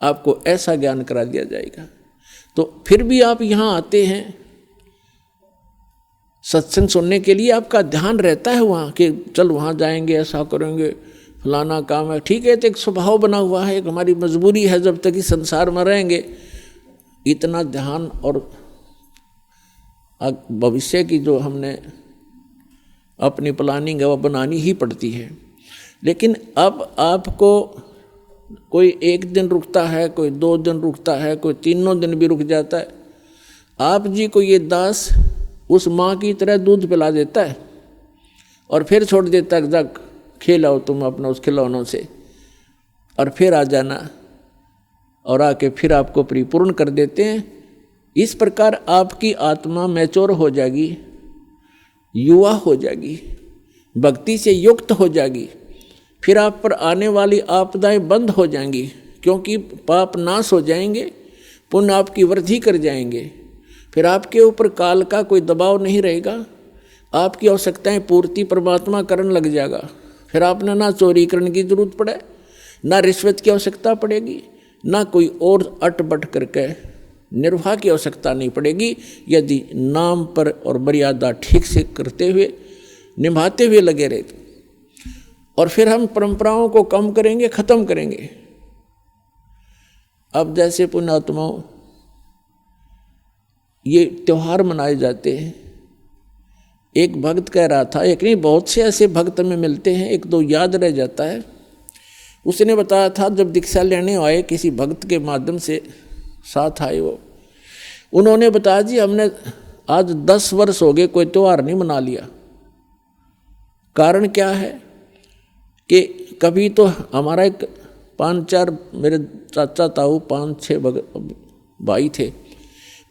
आपको ऐसा ज्ञान करा दिया जाएगा। तो फिर भी आप यहाँ आते हैं सत्संग सुनने के लिए, आपका ध्यान रहता है वहाँ कि चल वहाँ जाएंगे, ऐसा करेंगे, फलाना काम है, ठीक है। तो एक स्वभाव बना हुआ है, एक हमारी मजबूरी है, जब तक इस संसार में रहेंगे इतना ध्यान और भविष्य की जो हमने अपनी प्लानिंग है वो बनानी ही पड़ती है। लेकिन अब आपको कोई 1 दिन रुकता है, कोई 2 दिन रुकता है, कोई 3 दिन भी रुक जाता है, आप जी को ये दास उस माँ की तरह दूध पिला देता है और फिर छोड़ देता है, जग खेलाओ तुम अपना उस खिलौनों से, और फिर आ जाना, और आके फिर आपको परिपूर्ण कर देते हैं। इस प्रकार आपकी आत्मा मैच्योर हो जाएगी, युवा हो जाएगी, भक्ति से युक्त हो जाएगी। फिर आप पर आने वाली आपदाएं बंद हो जाएंगी, क्योंकि पाप नाश हो जाएंगे, पुण्य आपकी वृद्धि कर जाएंगे। फिर आपके ऊपर काल का कोई दबाव नहीं रहेगा, आपकी आवश्यकताएं पूर्ति परमात्मा करने लग जाएगा। फिर आपने ना चोरी करने की जरूरत पड़े, ना रिश्वत की आवश्यकता पड़ेगी, ना कोई और अटबट करके निर्वाह की आवश्यकता नहीं पड़ेगी, यदि नाम पर और मर्यादा ठीक से करते हुए निभाते हुए लगे रहे। और फिर हम परंपराओं को कम करेंगे, खत्म करेंगे। अब जैसे पुण्यात्माओं ये त्यौहार मनाए जाते हैं, एक भक्त कह रहा था, एक नहीं बहुत से ऐसे भक्त में मिलते हैं, 1-2 याद रह जाता है। उसने बताया था जब दीक्षा लेने आए किसी भक्त के माध्यम से साथ आए वो, उन्होंने बताया जी हमने आज 10 वर्ष हो गए कोई त्यौहार नहीं मना लिया। कारण क्या है कि कभी तो हमारा एक 5-4 मेरे चाचा ताऊ 5-6 भाई थे,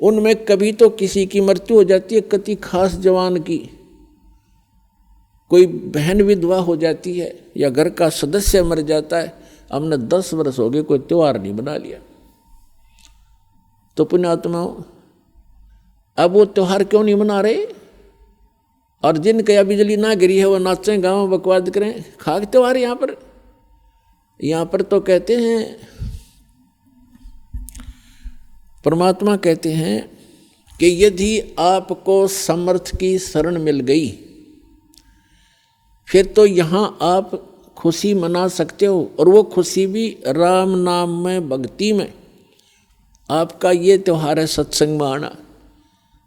उनमें कभी तो किसी की मृत्यु हो जाती है, किसी खास जवान की, कोई बहन विधवा हो जाती है, या घर का सदस्य मर जाता है। हमने 10 वर्ष हो गए कोई त्यौहार नहीं बना लिया। तो पुण्यात्माओं अब वो त्यौहार क्यों नहीं मना रहे? और जिनके या बिजली ना गिरी है वो नाचें गाँव बकवाद करें, खाक त्यौहार यहाँ पर तो कहते हैं, परमात्मा कहते हैं कि यदि आपको समर्थ की शरण मिल गई फिर तो यहाँ आप खुशी मना सकते हो, और वो खुशी भी राम नाम में, भक्ति में। आपका ये त्यौहार है सत्संग में आना,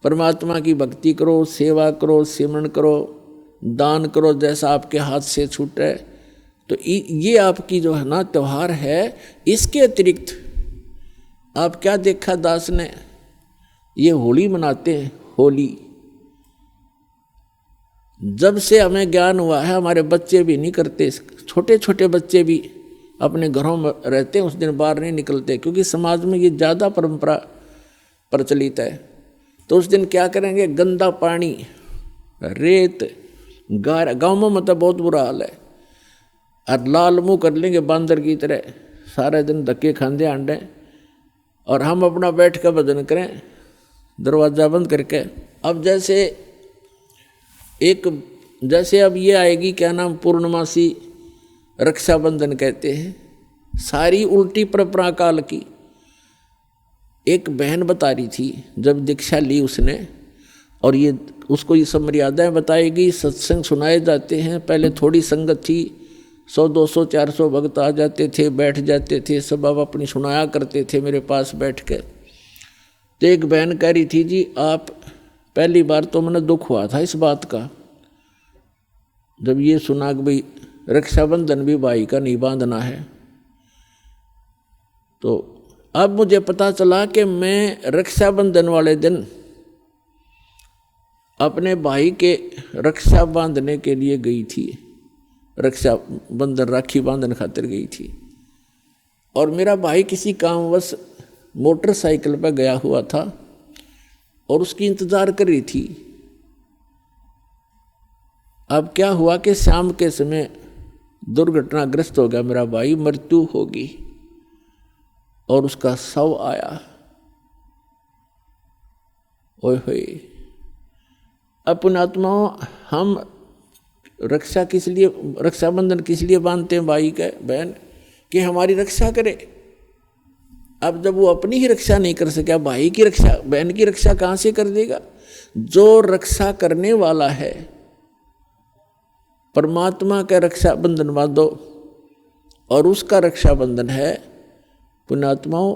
परमात्मा की भक्ति करो, सेवा करो, सिमरन करो, दान करो जैसा आपके हाथ से छूटे। तो ये आपकी जो है ना त्यौहार है। इसके अतिरिक्त आप क्या देखा दास ने, ये होली मनाते हैं। होली जब से हमें ज्ञान हुआ है हमारे बच्चे भी नहीं करते, छोटे छोटे बच्चे भी अपने घरों में रहते हैं, उस दिन बाहर नहीं निकलते, क्योंकि समाज में ये ज़्यादा परंपरा प्रचलित है। तो उस दिन क्या करेंगे, गंदा पानी, रेत, गाँव में मतलब बहुत बुरा हाल है, और लाल मुँह कर लेंगे बांदर की तरह, सारे दिन धक्के खांदे आंडे, और हम अपना बैठ कर भजन करें दरवाज़ा बंद करके। अब जैसे अब ये आएगी क्या नाम, पूर्णमासी, रक्षाबंधन कहते हैं, सारी उल्टी परंपरा काल की। एक बहन बता रही थी जब दीक्षा ली उसने, और ये उसको ये सब मर्यादाएं बताएगी, सत्संग सुनाए जाते हैं। पहले थोड़ी संगत थी, 100, 200, 400 भक्त आ जाते थे, बैठ जाते थे, सब अब अपनी सुनाया करते थे मेरे पास बैठ के। तो एक बहन कह रही थी जी आप, पहली बार तो मैंने दुख हुआ था इस बात का जब ये सुना कि भाई रक्षाबंधन भी भाई का नहीं बांधना है। तो अब मुझे पता चला कि मैं रक्षाबंधन वाले दिन अपने भाई के रक्षा बांधने के लिए गई थी, रक्षाबंधन राखी बांधन खातिर गई थी, और मेरा भाई किसी कामवश मोटरसाइकिल पर गया हुआ था। और उसकी इंतजार कर रही थी। अब क्या हुआ कि शाम के समय दुर्घटनाग्रस्त हो गया मेरा भाई, मृत्यु होगी, और उसका शव आया। ओए होए, पुण्यात्माओं, हम रक्षा किस लिए, रक्षाबंधन किस लिए बांधते हैं भाई का, बहन, कि हमारी रक्षा करे। अब जब वो अपनी ही रक्षा नहीं कर सका, भाई की रक्षा, बहन की रक्षा कहाँ से कर देगा। जो रक्षा करने वाला है परमात्मा का रक्षाबंधन बांधो, और उसका रक्षाबंधन है पुण्यात्माओं,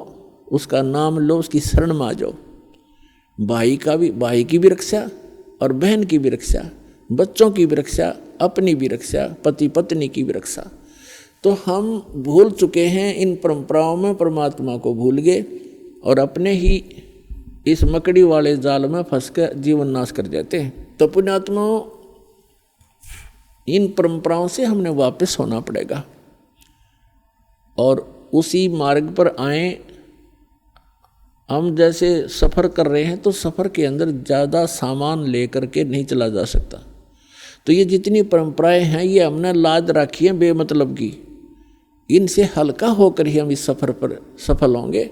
उसका नाम लो, उसकी शरण में आ जाओ। भाई की भी रक्षा और बहन की भी रक्षा, बच्चों की भी रक्षा, अपनी भी रक्षा, पति पत्नी की भी रक्षा। तो हम भूल चुके हैं इन परंपराओं में, परमात्मा को भूल गए और अपने ही इस मकड़ी वाले जाल में फंस कर जीवन नाश कर जाते हैं। तो पुण्यात्माओं, इन परंपराओं से हमने वापस होना पड़ेगा और उसी मार्ग पर आए। हम जैसे सफ़र कर रहे हैं तो सफ़र के अंदर ज़्यादा सामान लेकर के नहीं चला जा सकता। तो ये जितनी परंपराएं हैं ये हमने लाद रखी हैं बेमतलब की, इनसे हल्का होकर ही हम इस सफ़र पर सफल होंगे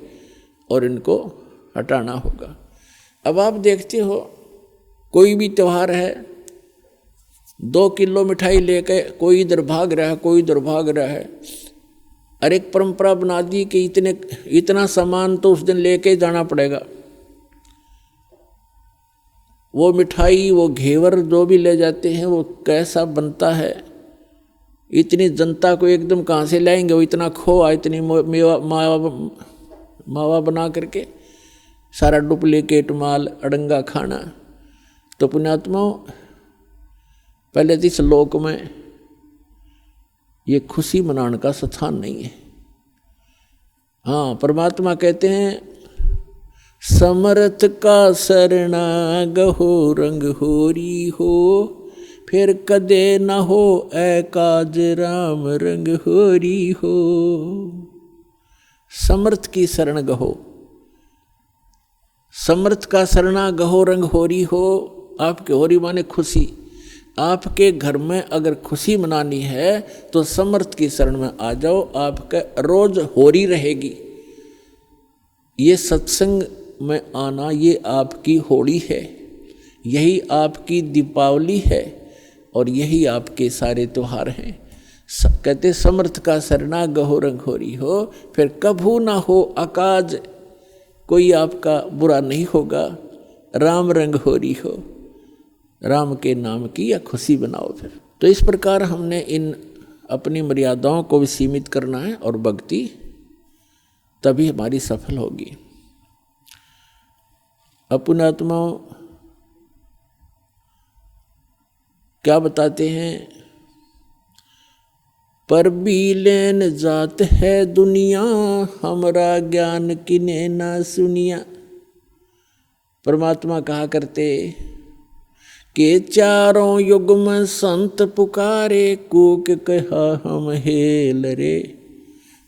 और इनको हटाना होगा। अब आप देखते हो कोई भी त्यौहार है, 2 किलो मिठाई लेके कोई इधर भाग रहा है, कोई इधर भाग रहा है, और एक परंपरा बना दी कि इतना सामान तो उस दिन लेके जाना पड़ेगा। वो मिठाई, वो घेवर जो भी ले जाते हैं वो कैसा बनता है, इतनी जनता को एकदम कहाँ से लाएंगे, वो इतना खोआ, इतनी मावा बना करके सारा डुप्लीकेट माल, अड़ंगा खाना। तो पुण्यात्माओं, पहले तो इस लोक में ये खुशी मनाने का स्थान नहीं है। हाँ, परमात्मा कहते हैं समर्थ का शरणा गहो रंग होरी हो, फिर कदे न हो एकाज राम रंग होरी हो। समर्थ की शरण गहो, समर्थ का शरणा गहो रंग होरी हो। आपके होरी माने खुशी। आपके घर में अगर खुशी मनानी है तो समर्थ की शरण में आ जाओ, आपका रोज होरी रहेगी। ये सत्संग में आना, ये आपकी होली है, यही आपकी दीपावली है और यही आपके सारे त्योहार हैं। कहते समर्थ का शरणा गहो रंग होरी हो, फिर कभू ना हो अकाज, कोई आपका बुरा नहीं होगा, राम रंग होरी हो, राम के नाम की या खुशी बनाओ। फिर तो इस प्रकार हमने इन अपनी मर्यादाओं को भी सीमित करना है और भक्ति तभी हमारी सफल होगी। पुण्यात्माओं, क्या बताते हैं, पर भी लेन जात है दुनिया, हमरा ज्ञान किने ना सुनिया। परमात्मा कहा करते के चारों युग में संत पुकारे, कूक कहा हम हेल रे,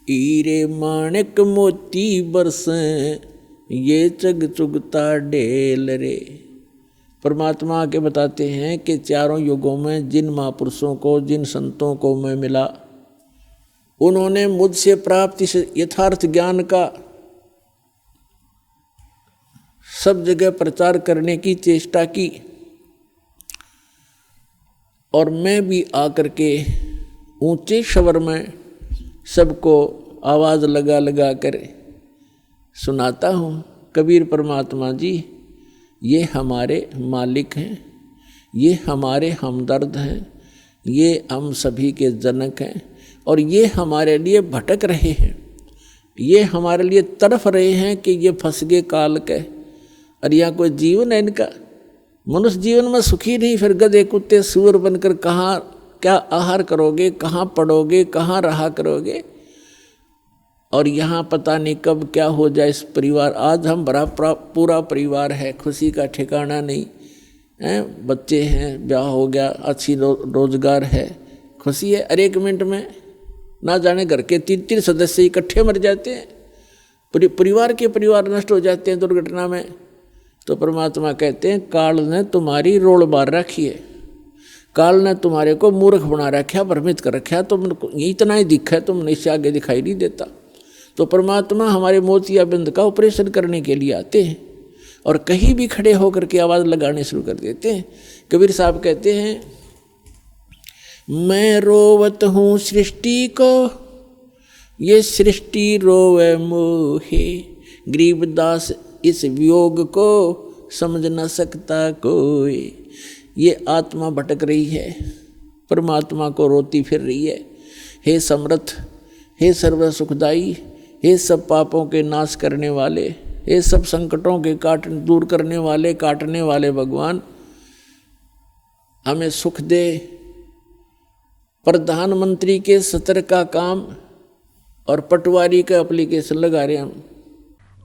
हीरे माणिक मोती बरसें, ये चग चुगता ढेल रे। परमात्मा के बताते हैं कि चारों युगों में जिन महापुरुषों को, जिन संतों को मैं मिला, उन्होंने मुझसे प्राप्त इस यथार्थ ज्ञान का सब जगह प्रचार करने की चेष्टा की, और मैं भी आकर के ऊंचे स्वर में सबको आवाज़ लगा लगा कर सुनाता हूँ। कबीर परमात्मा जी ये हमारे मालिक हैं, ये हमारे हमदर्द हैं, ये हम सभी के जनक हैं, और ये हमारे लिए भटक रहे हैं, ये हमारे लिए तड़फ रहे हैं कि ये फंस गए काल के, और यहाँ कोई जीवन है इनका। मनुष्य जीवन में सुखी नहीं, फिर गधे कुत्ते सूअर बनकर कहाँ क्या आहार करोगे, कहाँ पढ़ोगे, कहाँ रहा करोगे, और यहाँ पता नहीं कब क्या हो जाए इस परिवार। आज हम बड़ा पूरा परिवार है, खुशी का ठिकाना नहीं है, बच्चे हैं, ब्याह हो गया, अच्छी रोजगार है, खुशी है, अरे 1 मिनट में ना जाने घर के 3-3 सदस्य इकट्ठे मर जाते हैं, परिवार के परिवार नष्ट हो जाते हैं दुर्घटना में। तो परमात्मा कहते हैं काल ने तुम्हारी रोल मार रखी है, काल ने तुम्हारे को मूर्ख बना रखा, भ्रमित कर रखा, तुमको इतना ही दिखा है, तुमने इससे आगे दिखाई नहीं देता। तो परमात्मा हमारे मोतियाबिंद का ऑपरेशन करने के लिए आते हैं और कहीं भी खड़े होकर के आवाज़ लगाने शुरू कर देते हैं। कबीर साहब कहते हैं, मैं रोवत हूँ सृष्टि को, ये सृष्टि रोवे मोहे, गरीबदास इस वियोग को समझ न सकता कोई। ये आत्मा भटक रही है, परमात्मा को रोती फिर रही है। हे समर्थ, हे सर्व सुखदाई, हे सब पापों के नाश करने वाले, हे सब संकटों के दूर करने वाले, काटने वाले भगवान, हमें सुख दे। प्रधानमंत्री के सत्र का काम और पटवारी का एप्लीकेशन लगा रहे हैं हम।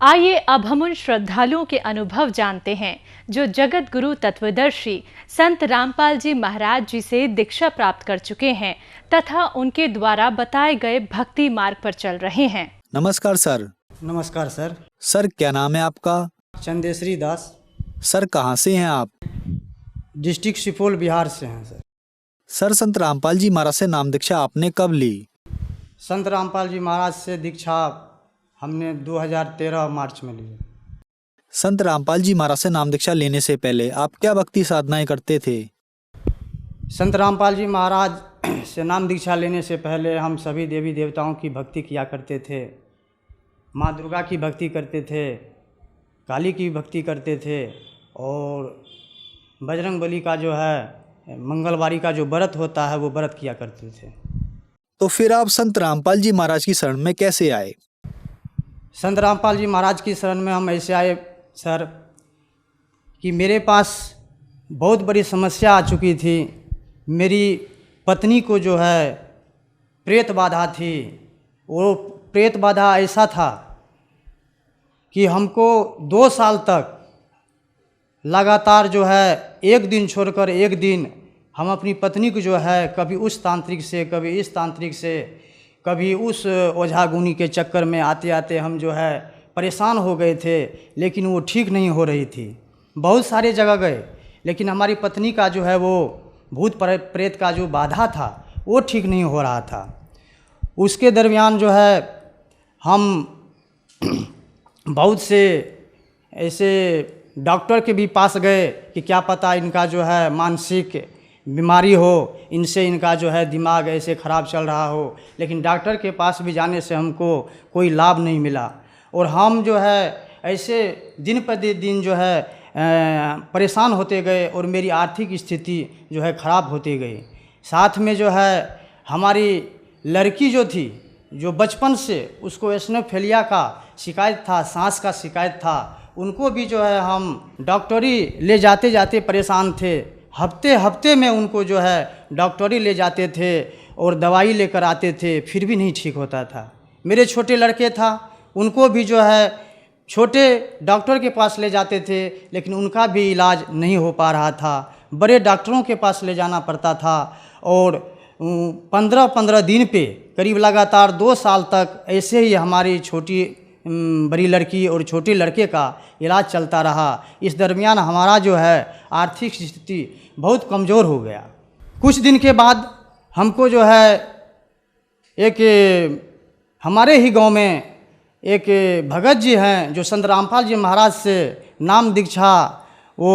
आइए अब हम उन श्रद्धालुओं के अनुभव जानते हैं जो जगत गुरु तत्वदर्शी संत रामपाल जी महाराज जी से दीक्षा प्राप्त कर चुके हैं तथा उनके द्वारा बताए गए भक्ति मार्ग पर चल रहे हैं। नमस्कार सर। नमस्कार सर। सर क्या नाम है आपका? चंदेश्वरी दास। सर कहाँ से हैं आप? डिस्ट्रिक्ट सुपौल बिहार से हैं सर। सर संत रामपाल जी महाराज से नाम दीक्षा आपने कब ली? संत रामपाल जी महाराज से दीक्षा हमने 2013 मार्च में ली। संत रामपाल जी महाराज से नाम दीक्षा लेने से पहले आप क्या भक्ति साधनाएं करते थे? संत रामपाल जी महाराज से नाम दीक्षा लेने से पहले हम सभी देवी देवताओं की भक्ति किया करते थे। माँ दुर्गा की भक्ति करते थे, काली की भक्ति करते थे और बजरंगबली का जो है मंगलवारी का जो व्रत होता है वो व्रत किया करते थे। तो फिर आप संत रामपाल जी महाराज की शरण में कैसे आए? संत रामपाल जी महाराज की शरण में हम ऐसे आए सर कि मेरे पास बहुत बड़ी समस्या आ चुकी थी। मेरी पत्नी को जो है प्रेत बाधा थी। वो प्रेत बाधा ऐसा था कि हमको 2 साल तक लगातार जो है एक दिन छोड़कर एक दिन हम अपनी पत्नी को जो है कभी उस तांत्रिक से, कभी इस तांत्रिक से, कभी उस ओझा गुनी के चक्कर में आते आते हम जो है परेशान हो गए थे, लेकिन वो ठीक नहीं हो रही थी। बहुत सारे जगह गए लेकिन हमारी पत्नी का जो है वो भूत प्रेत का जो बाधा था वो ठीक नहीं हो रहा था। उसके दरमियान जो है हम बहुत से ऐसे डॉक्टर के भी पास गए कि क्या पता इनका जो है मानसिक बीमारी हो, इनसे इनका जो है दिमाग ऐसे ख़राब चल रहा हो, लेकिन डॉक्टर के पास भी जाने से हमको कोई लाभ नहीं मिला। और हम जो है ऐसे दिन पर दिन जो है परेशान होते गए और मेरी आर्थिक स्थिति जो है ख़राब होती गई। साथ में जो है हमारी लड़की जो थी, जो बचपन से उसको एस्नोफेलिया का शिकायत था, सांस का शिकायत था, उनको भी जो है हम डॉक्टरी ले जाते जाते परेशान थे। हफ्ते हफ्ते में उनको जो है डॉक्टरी ले जाते थे और दवाई लेकर आते थे, फिर भी नहीं ठीक होता था। मेरे छोटे लड़के था, उनको भी जो है छोटे डॉक्टर के पास ले जाते थे, लेकिन उनका भी इलाज नहीं हो पा रहा था। बड़े डॉक्टरों के पास ले जाना पड़ता था और 15-15 दिन पे करीब लगातार 2 साल तक ऐसे ही हमारी छोटी बड़ी लड़की और छोटे लड़के का इलाज चलता रहा। इस दरमियान हमारा जो है आर्थिक स्थिति बहुत कमज़ोर हो गया। कुछ दिन के बाद हमको जो है एक हमारे ही गांव में एक भगत जी हैं जो संत रामपाल जी महाराज से नाम दीक्षा वो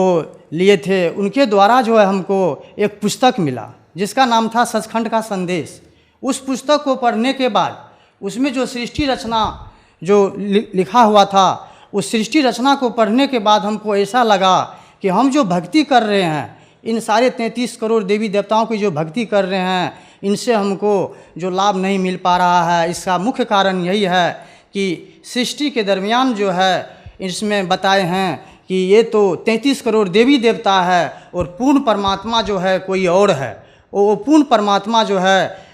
लिए थे। उनके द्वारा जो है हमको एक पुस्तक मिला जिसका नाम था सचखंड का संदेश। उस पुस्तक को पढ़ने के बाद उसमें जो सृष्टि रचना जो लिखा हुआ था, उस सृष्टि रचना को पढ़ने के बाद हमको ऐसा लगा कि हम जो भक्ति कर रहे हैं, इन सारे 33 करोड़ देवी देवताओं की जो भक्ति कर रहे हैं, इनसे हमको जो लाभ नहीं मिल पा रहा है। इसका मुख्य कारण यही है कि सृष्टि के दरमियान जो है इसमें बताए हैं कि ये तो 33 करोड़ देवी देवता है और पूर्ण परमात्मा जो है कोई और है। वो पूर्ण परमात्मा जो है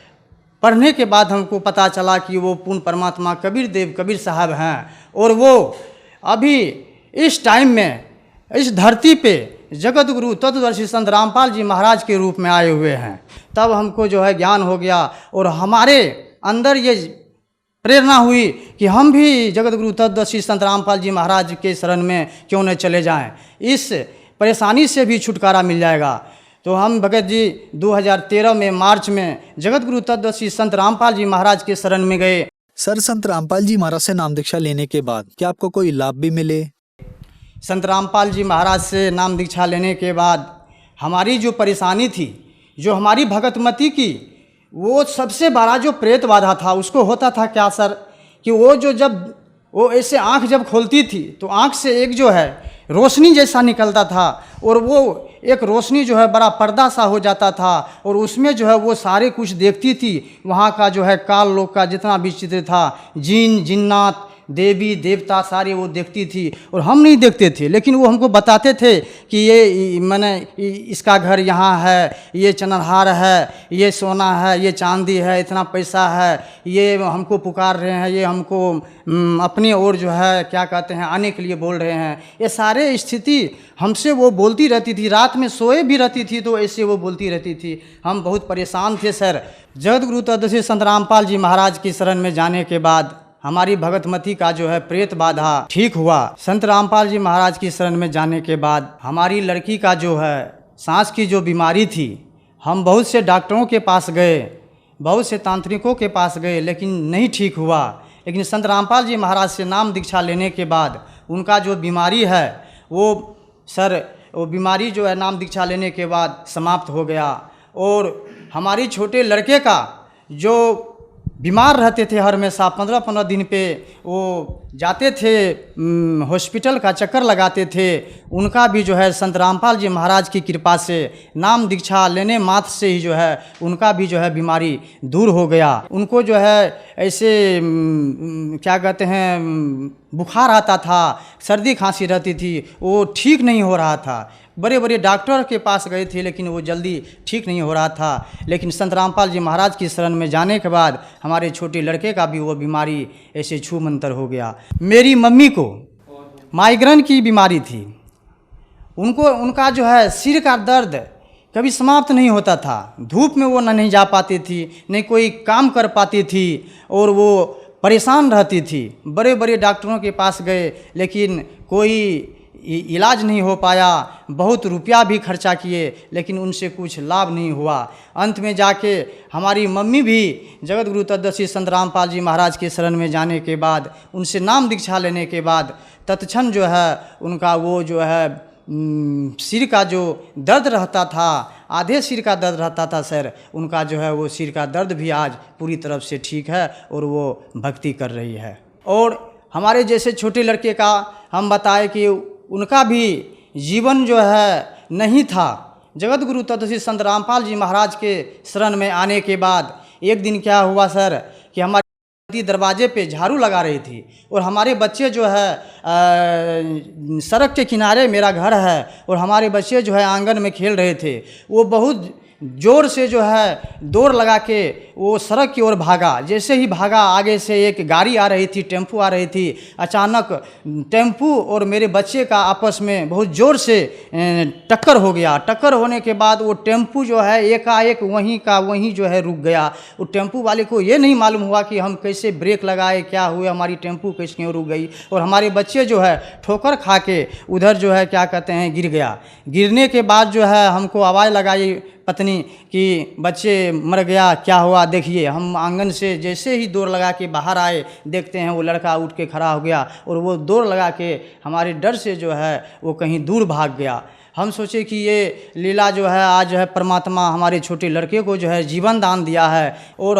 पढ़ने के बाद हमको पता चला कि वो पूर्ण परमात्मा कबीर साहब हैं और वो अभी इस टाइम में इस धरती पे जगत गुरु तत्वदर्शी संत रामपाल जी महाराज के रूप में आए हुए हैं। तब हमको जो है ज्ञान हो गया और हमारे अंदर ये प्रेरणा हुई कि हम भी जगत गुरु तत्वदर्शी संत रामपाल जी महाराज के शरण में क्यों न चले जाएं, इस परेशानी से भी छुटकारा मिल जाएगा। तो हम भगत जी 2013 में मार्च में जगत गुरु तत्वदर्शी संत रामपाल जी महाराज के शरण में गए। सर, संत रामपाल जी महाराज से नाम दीक्षा लेने के बाद क्या आपको कोई लाभ भी मिले? संत रामपाल जी महाराज से नाम दीक्षा लेने के बाद हमारी जो परेशानी थी, जो हमारी भगतमती की, वो सबसे बड़ा जो प्रेत बाधा था, उसको होता था क्या सर, कि वो जो जब वो ऐसे आँख जब खोलती थी तो आँख से एक जो है रोशनी जैसा निकलता था, और वो एक रोशनी जो है बड़ा पर्दा सा हो जाता था, और उसमें जो है वो सारे कुछ देखती थी। वहाँ का जो है काल लोक का जितना भी चित्र था, जिन जिन्नात देवी देवता सारे वो देखती थी, और हम नहीं देखते थे, लेकिन वो हमको बताते थे कि ये मैंने इसका घर यहाँ है, ये चनरहार है, ये सोना है, ये चांदी है, इतना पैसा है, ये हमको पुकार रहे हैं, ये हमको अपनी ओर जो है क्या कहते हैं आने के लिए बोल रहे हैं। ये सारे स्थिति हमसे वो बोलती रहती थी, रात में सोए भी रहती थी तो ऐसे वो बोलती रहती थी। हम बहुत परेशान थे सर। जगत गुरु तत्वदर्शी संत रामपाल जी महाराज की शरण में जाने के बाद हमारी भगतमती का जो है प्रेत बाधा ठीक हुआ। संत रामपाल जी महाराज की शरण में जाने के बाद हमारी लड़की का जो है सांस की जो बीमारी थी, हम बहुत से डॉक्टरों के पास गए, बहुत से तांत्रिकों के पास गए, लेकिन नहीं ठीक हुआ। लेकिन संत रामपाल जी महाराज से नाम दीक्षा लेने के बाद उनका जो बीमारी है वो सर, वो बीमारी जो है नाम दीक्षा लेने के बाद समाप्त हो गया। और हमारी छोटे लड़के का जो बीमार रहते थे, हर हमेशा 15-15 दिन पे वो जाते थे हॉस्पिटल का चक्कर लगाते थे, उनका भी जो है संत रामपाल जी महाराज की कृपा से नाम दीक्षा लेने मात्र से ही जो है उनका भी जो है बीमारी दूर हो गया। उनको जो है ऐसे क्या कहते हैं बुखार आता था, सर्दी खांसी रहती थी, वो ठीक नहीं हो रहा था। बड़े बड़े डॉक्टर के पास गए थे लेकिन वो जल्दी ठीक नहीं हो रहा था। लेकिन संत रामपाल जी महाराज की शरण में जाने के बाद हमारे छोटे लड़के का भी वो बीमारी ऐसे छू मंतर हो गया। मेरी मम्मी को माइग्रेन की बीमारी थी, उनका जो है सिर का दर्द कभी समाप्त नहीं होता था। धूप में वो नहीं जा पाती थी, नहीं कोई काम कर पाती थी, और वो परेशान रहती थी। बड़े बड़े डॉक्टरों के पास गए लेकिन कोई इलाज नहीं हो पाया, बहुत रुपया भी खर्चा किए लेकिन उनसे कुछ लाभ नहीं हुआ। अंत में जाके हमारी मम्मी भी जगत गुरु तत्वदर्शी संत रामपाल जी महाराज के शरण में जाने के बाद, उनसे नाम दीक्षा लेने के बाद तत्क्षण जो है उनका वो जो है सिर का जो दर्द रहता था, आधे सिर का दर्द रहता था सर, उनका जो है वो सिर का दर्द भी आज पूरी तरफ से ठीक है और वो भक्ति कर रही है। और हमारे जैसे छोटे लड़के का हम बताए कि उनका भी जीवन जो है नहीं था। जगत गुरु तत्वदर्शी संत रामपाल जी महाराज के शरण में आने के बाद एक दिन क्या हुआ सर कि हमारी दरवाजे पे झाड़ू लगा रही थी, और हमारे बच्चे जो है सड़क के किनारे मेरा घर है, और हमारे बच्चे जो है आंगन में खेल रहे थे। वो बहुत जोर से जो है दौड़ लगा के वो सड़क की ओर भागा। जैसे ही भागा, आगे से एक गाड़ी आ रही थी, टेम्पू आ रही थी। अचानक टेम्पू और मेरे बच्चे का आपस में बहुत ज़ोर से टक्कर हो गया। टक्कर होने के बाद वो टेम्पू जो है एकाएक वहीं का वहीं जो है रुक गया। वो टेम्पू वाले को ये नहीं मालूम हुआ कि हम कैसे ब्रेक लगाए, क्या हुआ, हमारी टेम्पू कैसे क्यों रुक गई, और हमारे बच्चे जो है ठोकर खा के उधर जो है क्या कहते हैं गिर गया। गिरने के बाद जो है हमको आवाज़ लगाई पत्नी कि बच्चे मर गया, क्या हुआ देखिए। हम आंगन से जैसे ही दौड़ लगा के बाहर आए, देखते हैं वो लड़का उठ के खड़ा हो गया, और वो दौड़ लगा के हमारे डर से जो है वो कहीं दूर भाग गया। हम सोचे कि ये लीला जो है आज जो है परमात्मा हमारे छोटे लड़के को जो है जीवन दान दिया है, और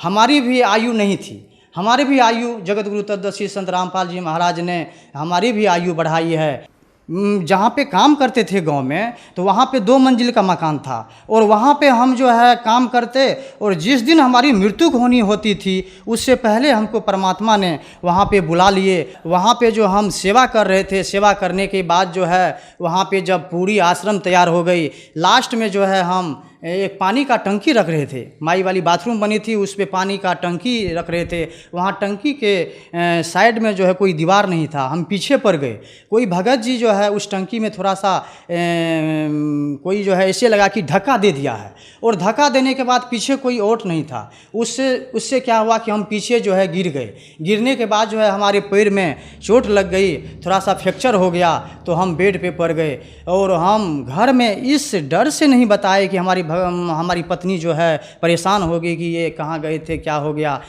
हमारी भी आयु नहीं थी, हमारी भी आयु जगत गुरु तत्वदर्शी संत रामपाल जी महाराज ने हमारी भी आयु बढ़ाई है। जहाँ पे काम करते थे गांव में, तो वहाँ पे 2 मंजिल का मकान था, और वहाँ पे हम जो है काम करते, और जिस दिन हमारी मृत्यु होनी होती थी उससे पहले हमको परमात्मा ने वहाँ पे बुला लिए। वहाँ पे जो हम सेवा कर रहे थे, सेवा करने के बाद जो है वहाँ पे जब पूरी आश्रम तैयार हो गई, लास्ट में जो है हम एक पानी का टंकी रख रहे थे। माई वाली बाथरूम बनी थी, उस पे पानी का टंकी रख रहे थे। वहाँ टंकी के साइड में जो है कोई दीवार नहीं था, हम पीछे पड़ गए। कोई भगत जी जो है उस टंकी में थोड़ा सा कोई जो है ऐसे लगा कि धक्का दे दिया है, और धक्का देने के बाद पीछे कोई ओट नहीं था। उससे क्या हुआ कि हम पीछे जो है गिर गए। गिरने के बाद जो है हमारे पैर में चोट लग गई, थोड़ा सा फ्रैक्चर हो गया, तो हम बेड पे पड़ गए। और हम घर में इस डर से नहीं बताए कि हमारी पत्नी जो है परेशान हो गई कि ये कहाँ गए थे, क्या हो गया।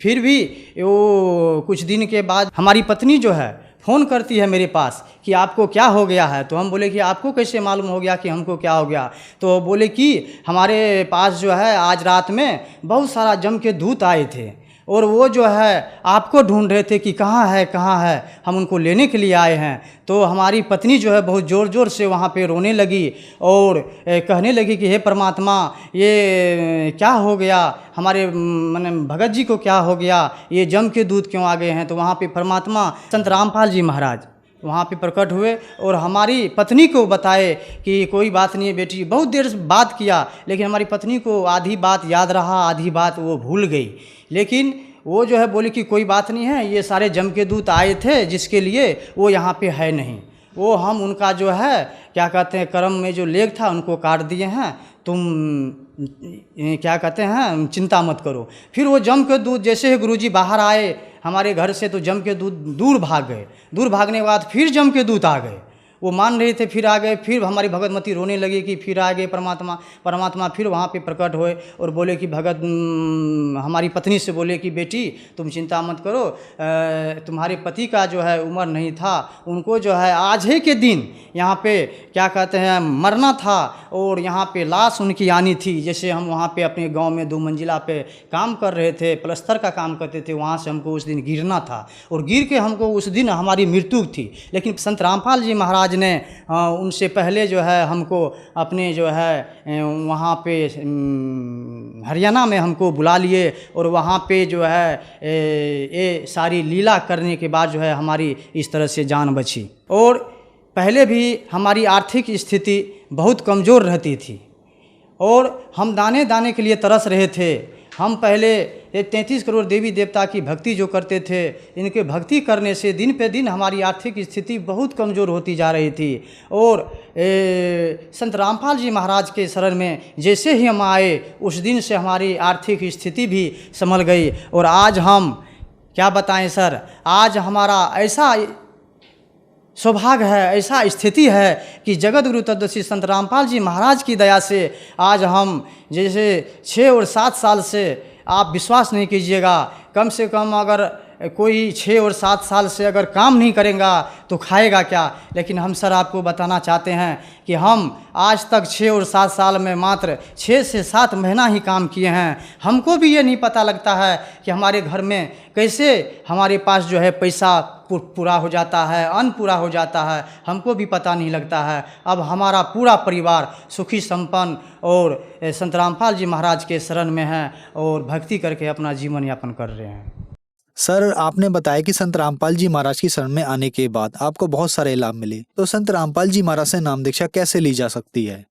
फिर भी वो कुछ दिन के बाद हमारी पत्नी जो है फ़ोन करती है मेरे पास कि आपको क्या हो गया है। तो हम बोले कि आपको कैसे मालूम हो गया कि हमको क्या हो गया। तो बोले कि हमारे पास जो है आज रात में बहुत सारा जम के दूत आए थे, और वो जो है आपको ढूंढ रहे थे कि कहाँ है, हम उनको लेने के लिए आए हैं। तो हमारी पत्नी जो है बहुत ज़ोर ज़ोर से वहाँ पे रोने लगी और कहने लगी कि हे परमात्मा, ये क्या हो गया, हमारे माने भगत जी को क्या हो गया, ये जम के दूत क्यों आ गए हैं। तो वहाँ पे परमात्मा संत रामपाल जी महाराज वहाँ पे प्रकट हुए और हमारी पत्नी को बताए कि कोई बात नहीं है बेटी। बहुत देर से बात किया, लेकिन हमारी पत्नी को आधी बात याद रहा, आधी बात वो भूल गई। लेकिन वो जो है बोली कि कोई बात नहीं है, ये सारे जम के दूत आए थे जिसके लिए वो यहाँ पे है नहीं। वो हम उनका जो है क्या कहते हैं कर्म में जो लेग था उनको काट दिए हैं, तुम क्या कहते हैं चिंता मत करो। फिर वो जम के दूत जैसे ही गुरुजी बाहर आए हमारे घर से, तो जम के दूत दूर भाग गए। दूर भागने के बाद फिर जम के दूत आ गए, वो मान रहे थे, फिर आ गए। फिर हमारी भगतमती रोने लगी कि फिर आ गए परमात्मा फिर वहाँ पे प्रकट हुए और बोले कि भगत हमारी पत्नी से बोले कि बेटी तुम चिंता मत करो, तुम्हारे पति का जो है उम्र नहीं था, उनको जो है आज ही के दिन यहाँ पे क्या कहते हैं मरना था, और यहाँ पे लाश उनकी आनी थी। जैसे हम वहाँ पे अपने गांव में 2 मंजिला पे काम कर रहे थे, प्लस्तर का काम करते थे, वहाँ से हमको उस दिन गिरना था, और गिर के हमको उस दिन हमारी मृत्यु थी। लेकिन संत रामपाल जी महाराज ने उनसे पहले जो है हमको अपने जो है वहाँ पे हरियाणा में हमको बुला लिए, और वहाँ पे जो है ये सारी लीला करने के बाद जो है हमारी इस तरह से जान बची। और पहले भी हमारी आर्थिक स्थिति बहुत कमज़ोर रहती थी, और हम दाने दाने के लिए तरस रहे थे। हम पहले 33 करोड़ देवी देवता की भक्ति जो करते थे, इनके भक्ति करने से दिन पे दिन हमारी आर्थिक स्थिति बहुत कमज़ोर होती जा रही थी। और संत रामपाल जी महाराज के शरण में जैसे ही हम आए, उस दिन से हमारी आर्थिक स्थिति भी संभल गई। और आज हम क्या बताएं सर, आज हमारा ऐसा सौभाग्य है, ऐसा स्थिति है कि जगत गुरु तत्वदर्शी संत रामपाल जी महाराज की दया से आज हम जैसे 6 और 7 साल से, आप विश्वास नहीं कीजिएगा, कम से कम अगर कोई 6 और 7 साल से अगर काम नहीं करेगा तो खाएगा क्या। लेकिन हम सर आपको बताना चाहते हैं कि हम आज तक 6 और 7 साल में मात्र 6 से 7 महीना ही काम किए हैं। हमको भी ये नहीं पता लगता है कि हमारे घर में कैसे हमारे पास जो है पैसा पूरा हो जाता है, अन्न पूरा हो जाता है, हमको भी पता नहीं लगता है। अब हमारा पूरा परिवार सुखी संपन्न और संत रामपाल जी महाराज के शरण में है और भक्ति करके अपना जीवन यापन कर रहे हैं। सर, आपने बताया कि संत रामपाल जी महाराज की शरण में आने के बाद आपको बहुत सारे लाभ मिले, तो संत रामपाल जी महाराज से नाम दीक्षा कैसे ली जा सकती है?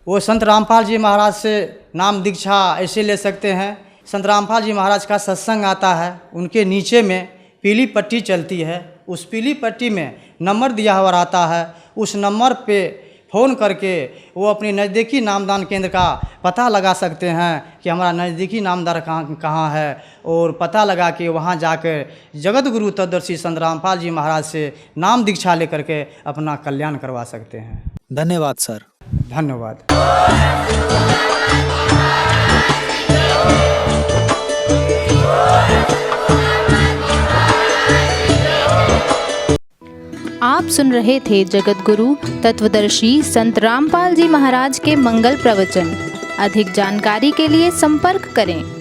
वो संत रामपाल जी महाराज से नाम दीक्षा ऐसे ले सकते हैं, संत रामपाल जी महाराज का सत्संग आता है, उनके नीचे में पीली पट्टी चलती है, उस पीली पट्टी में नंबर दिया हुआ रहता है। उस नंबर पे फ़ोन करके वो अपनी नज़दीकी नामदान केंद्र का पता लगा सकते हैं कि हमारा नज़दीकी नामदार कहाँ है, और पता लगा के वहाँ जाकर जगत गुरु तत्वदर्शी संत रामपाल जी महाराज से नाम दीक्षा लेकर के अपना कल्याण करवा सकते हैं। धन्यवाद सर। धन्यवाद। आप सुन रहे थे जगत गुरु तत्वदर्शी संत रामपाल जी महाराज के मंगल प्रवचन। अधिक जानकारी के लिए संपर्क करें।